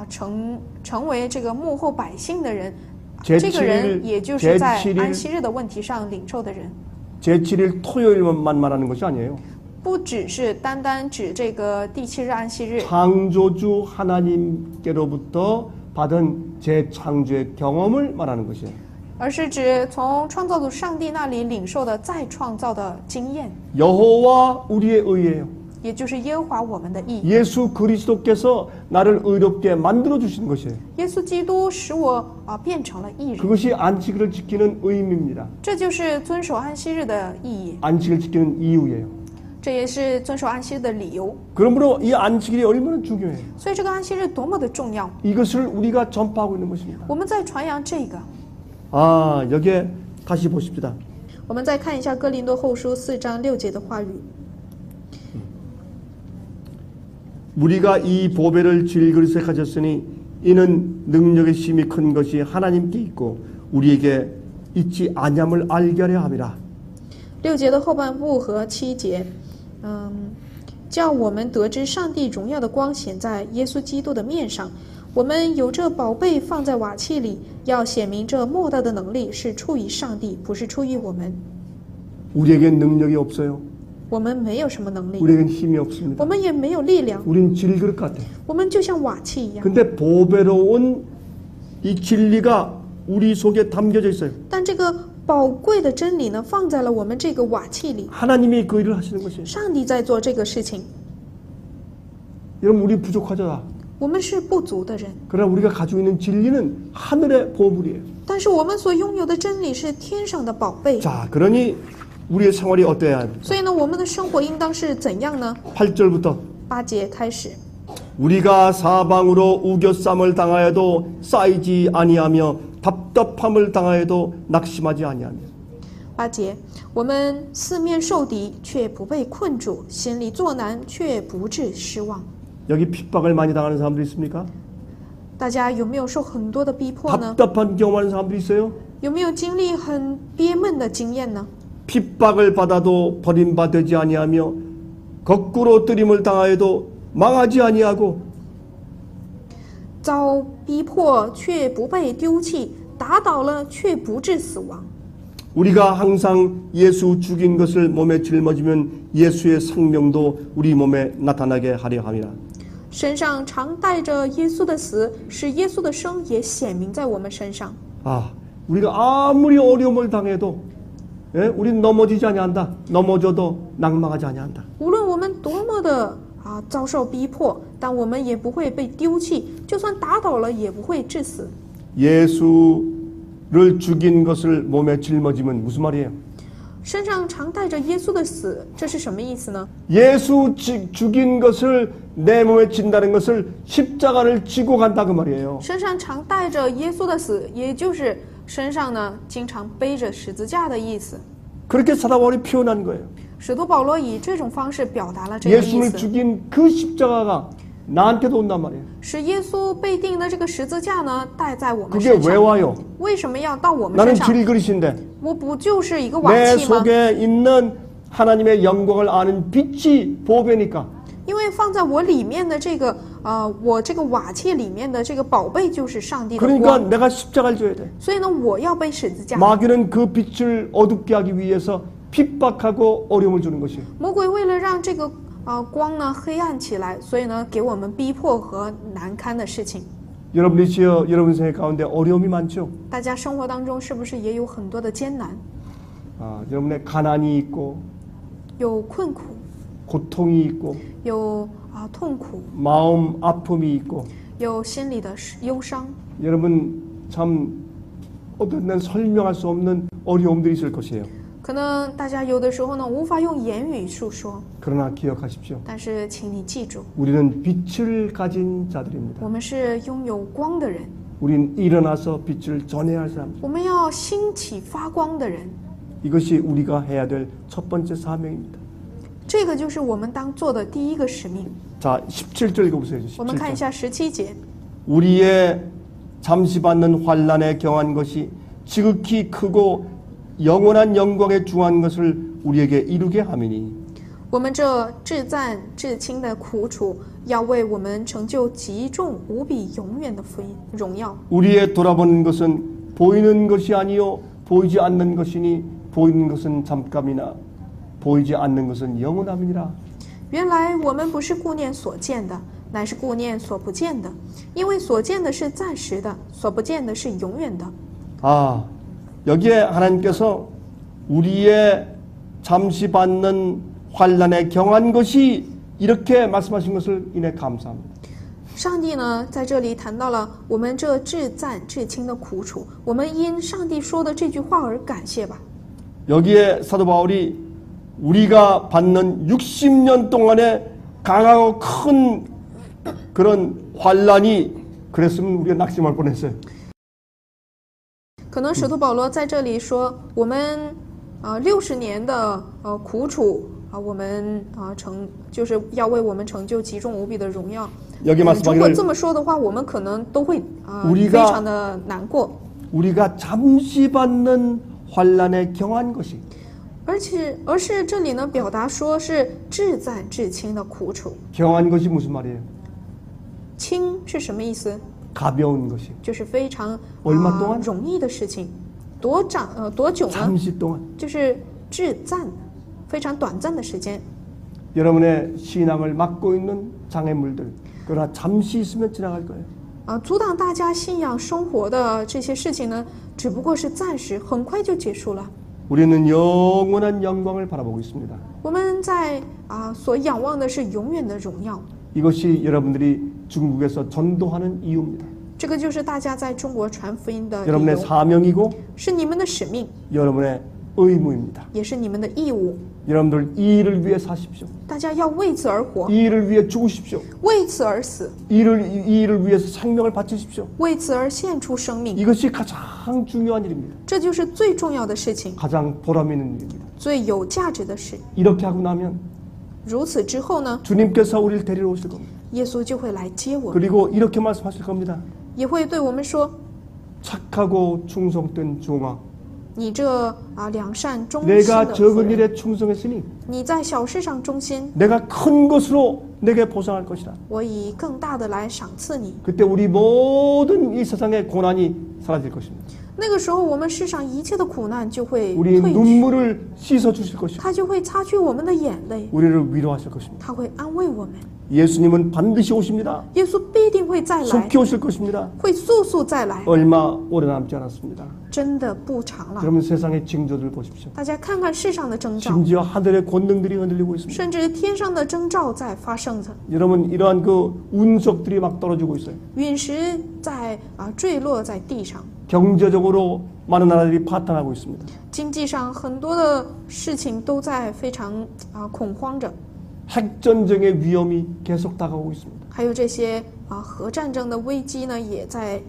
成为这个幕后百姓的人， 제 这个人 7일 也就是在 제7일 安息日的问题上领受的人， 제7일 토요일만 말하는 것이 아니에요. 不只是单单指这个第7日安息日， 창조주 하나님께로부터 받은 재창조의 경험을 말하는 것이에요. 而是指从创造主上帝那里领受的再创造的经验， 여호와 우리의 의예요. 也就是耶和华我们的义。 예수 그리스도께서 나를 의롭게 만들어 주신 것이에요. 耶稣基督使我变成了义人， 그것이 안식일을 지키는 의미입니다. 这就是遵守安息日的意义， 안식을 지키는 이유예요. 这也是遵守安息日的理由。 그러므로 이 안식일이 얼마나 중요해요. 所以这个安息日多么的重要， 이것을 우리가 전파하고 있는 것입니다. 我们在传扬这个。 여기에 다시 보십시다. 我们再看一下哥林多后书4章6节的话语。 우리가 이 보배를 질그릇에 가졌으니 이는 능력의 심이 큰 것이 하나님께 있고 우리에게 있지 아니함을 알게 하려 함이라. 6节的后半部和7节，叫我们得知上帝荣耀的光显在耶稣基督的面上。我们有这宝贝放在瓦器里，要显明这莫大的能力是出于上帝，不是出于我们。 우리에겐 능력이 없어요. 我们没有什么能力， 우리에겐 힘이 없습니다. 我们也没有力量， 우린 질그릇 같아. 我们就像瓦器一样。 근데 보배로운 이 진리가 우리 속에 담겨져 있어요. 但这个宝贵的真理呢，放在了我们这个瓦器里。 하나님이 그 일을 하시는 것이에요. 上帝在做这个事情， 여러분 우리 부족하죠. 我们是不足的人， 그러나 우리가 가지고 있는 진리는 하늘의 보물이에요. 但是我们所拥有的真理是天上的宝贝。 자, 그러니 우리의 생활이 어때야 합니까? 所以呢，我们的生活应当是怎样呢？ 8절부터 8节开始， 우리가 사방으로 우겨쌈을 당하여도 쌓이지 아니하며 답답함을 당하여도 낙심하지 아니하며 8节，我们四面受敌，却不被困住；心里作难，却不致失望。 여기 핍박을 많이 당하는 사람들이 있습니까? 大家有没有受很多的逼迫呢？ 답답한 경험하는 사람들이 있어요? 有没有经历很憋闷的经验呢？ 핍박을 받아도 버림받지 아니하며 거꾸로 뜨림을 당하여도 망하지 아니하고 遭逼迫却不被丢弃，打倒了却不致死亡。 우리가 항상 예수 죽인 것을 몸에 짊어지면 예수의 생명도 우리 몸에 나타나게 하려 함이라. 身上常带着耶稣的死，使耶稣的生也显明在我们身上。 아, 우리가 아무리 어려움을 당해도 예? 우린 넘어지지 아니한다. 넘어져도 낭망하지 아니한다. 无论我们多么的遭受逼迫，但我们也不会被丢弃，就算打倒了也不会致死。 예수를 죽인 것을 몸에 짊어지면 무슨 말이에요? 身上常带着耶稣的死，这是什么意思呢？ 예수 죽인 것을 내 몸에 진다는 것을 십자가를 지고 간다 그 말이에요. 身上常带着耶稣的死，也就是身上呢经常背着十字架的意思。 그렇게 사도 바울이 표현한 거예요. 使徒保罗以这种方式表达了这个意 예수를 思， 죽인 그 십자가가 나한테도 온단 말이에요. 使耶稣被钉的这个十字架呢带在我们 그게 身 왜 上。 와요? 为什么要到我们 나는 身上？ 질그릇인데 我不就是一个瓦 내 器吗？ 속에 있는 하나님의 영광을 아는 빛이 보배니까 因为放在我里面的这个我这个瓦器里面的这个宝贝就是上帝的 그러니까 光， 내가 십자가를 줘야 돼. 所以呢，我要背十字架。 마귀는 그 빛을 어둡게 하기 위해서 핍박하고 어려움을 주는 것이에요. 魔鬼为了让这个光呢黑暗起来，所以呢给我们逼迫和难堪的事情。 여러분의 지어 여러분 생활 가운데 어려움이 많죠. 大家生活当中是不是也有很多的艰难， 여러분의 가난이 있고 有困苦， 고통이 있고 有痛苦， 마음 아픔이 있고 有心里的忧伤。 여러분 참 어떤 날 설명할 수 없는 어려움들이 있을 것이에요. 可能大家有的时候呢无法用言语述说， 그러나 기억하십시오. 但是请你记住， 우리는 빛을 가진 자들입니다. 我们是拥有光的人， 우린 일어나서 빛을 전해야 할 사람. 我们要兴起发光的人。 이것이 우리가 해야 될 첫 번째 사명입니다. 这个就是我们当做的第一个使命。 자, 17절 읽어보세요. 我们看一 17절. 下17节， 우리의 잠시 받는 환난에 경한 것이 지극히 크고 영원한 영광에 중한 것을 우리에게 이루게 함이니 我们这至赞至轻的苦楚，要为我们成就极重无比永远的福音荣耀。 우리의 돌아보는 것은 보이는 것이 아니요 보이지 않는 것이니 보이는 것은 잠깐이나 보이지 않는 것은 영원함이니라. 原来我们不是顾念所见的，乃是顾念所不见的，因为所见的是暂时的，所不见的是永远的。 아, 여기에 하나님께서 우리의 잠시 받는 환난에 경한 것이 이렇게 말씀하신 것을 인해 감사합니다. 上帝呢，在这里谈到了我们这至赞至轻的苦楚，我们因上帝说的这句话而感谢吧。 여기에 사도 바울이 우리가 받는 60년 동안의 강하고 큰 그런 환난이 그랬으면 우리가 낙심할 뻔했어요. 可能使徒保罗在这里说，我们60年的苦楚我们就是要为我们成就极重无比的荣耀。 여기 如果 말씀하기를 这么说的话，我们可能都会 우리가 非常的难过。 우리가 잠시 받는 환난에 경한 것이 而是这里呢表达说是至暂至轻的苦楚。 경한 것이 무슨 말이에요? 轻是什么意思？ 가벼운 것이 就是非常 얼마 동안 容易的事情。多久呢？ 잠시 동안 就是至暂，非常短暂的时间。 여러분의 신앙을 막고 있는 장애물들 그러나 잠시 있으면 지나갈 거예요. 阻挡大家信仰生活的这些事情呢，只不过是暂时，很快就结束了。 우리는 영원한 영광을 바라보고 있습니다. 我们在所仰望的是永远的荣耀。 이것이 여러분들이 중국에서 전도하는 이유입니다. 这个就是大家在中国传福音的理 여러분의 由， 사명이고 是你们的使命， 여러분의 의무입니다. 也是你们的义务。 여러분들 이 일을 위해 사십시오. 大家要为此而活， 이 일을 위해 죽으십시오. 为此而死， 이 일을 위해서 생명을 바치십시오. 为此而献出生命。 이것이 가장 중요한 일입니다. 这就是最重要的事情， 가장 보람 있는 일입니다. 最有价值的事。 이렇게 하고 나면 如此之后呢， 주님께서 우리를 데리러 오실 겁니다. 耶稣就会来接我们， 그리고 이렇게 말씀하실 겁니다. 也会对我们说： 착하고 충성된 종아, 你这良善忠心 내가 的夫 적은 人， 일에 충성했으니 你在小事上忠心， 내가 큰 것으로 내게 보상할 것이다. 我以更大的来赏赐你。 그때 우리 모든 이 세상의 고난이 사라질 것입니다. 那个时候，我们世上一切的苦难就会 우리 退去， 눈물을 씻어 주실 것이고 他就会擦去我们的眼泪， 우리를 위로하실 것입니다. 他会安慰我们。 예수님은 반드시 오십니다. 耶稣必定会再来， 속히 오실 것입니다. 会速速再来， 얼마 오래 남지 않았습니다. 真的不长了。 여러분 세상의 징조들 보십시오. 大家看看世上的征兆， 심지어 하늘의 권능들이 흔들리고 있습니다. 甚至天上的征兆在发生着， 여러분 이러한 그 운석들이 막 떨어지고 있어요. 陨石在坠落在地上， 경제적으로 많은 나라들이 파탄하고 있습니다. 经济上很多的事情都在非常恐慌着， 핵전쟁의 위험이 계속 다가오고 있습니다. 还有这些核战争的危机呢也在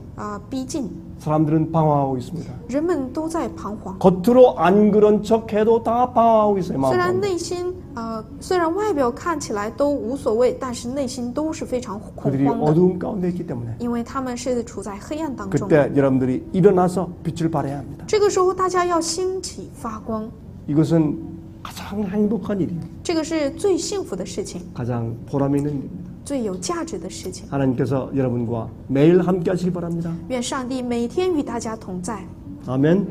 逼近， 사람들은 방황하고 있습니다. 人们都在彷徨。 겉으로 안 그런 척해도 다 방황하고 있어요. 虽然 마음. 内心虽然外表看起来都无所谓，但是内心都是非常恐 그들이 慌的， 어두운 가운데 있기 때문에 因为他们是处在黑暗当中。 그때 여러분들이 일어나서 빛을 발해야 합니다. 这个时候，大家要兴起发光， 이것은 가장 행복한 일이에요. 这个是最幸福的事情， 가장 보람 있는 일입니다. 最有价值的事情。 하나님께서 여러분과 매일 함께 하시기 바랍니다. 愿上帝每天与大家同在。 아멘.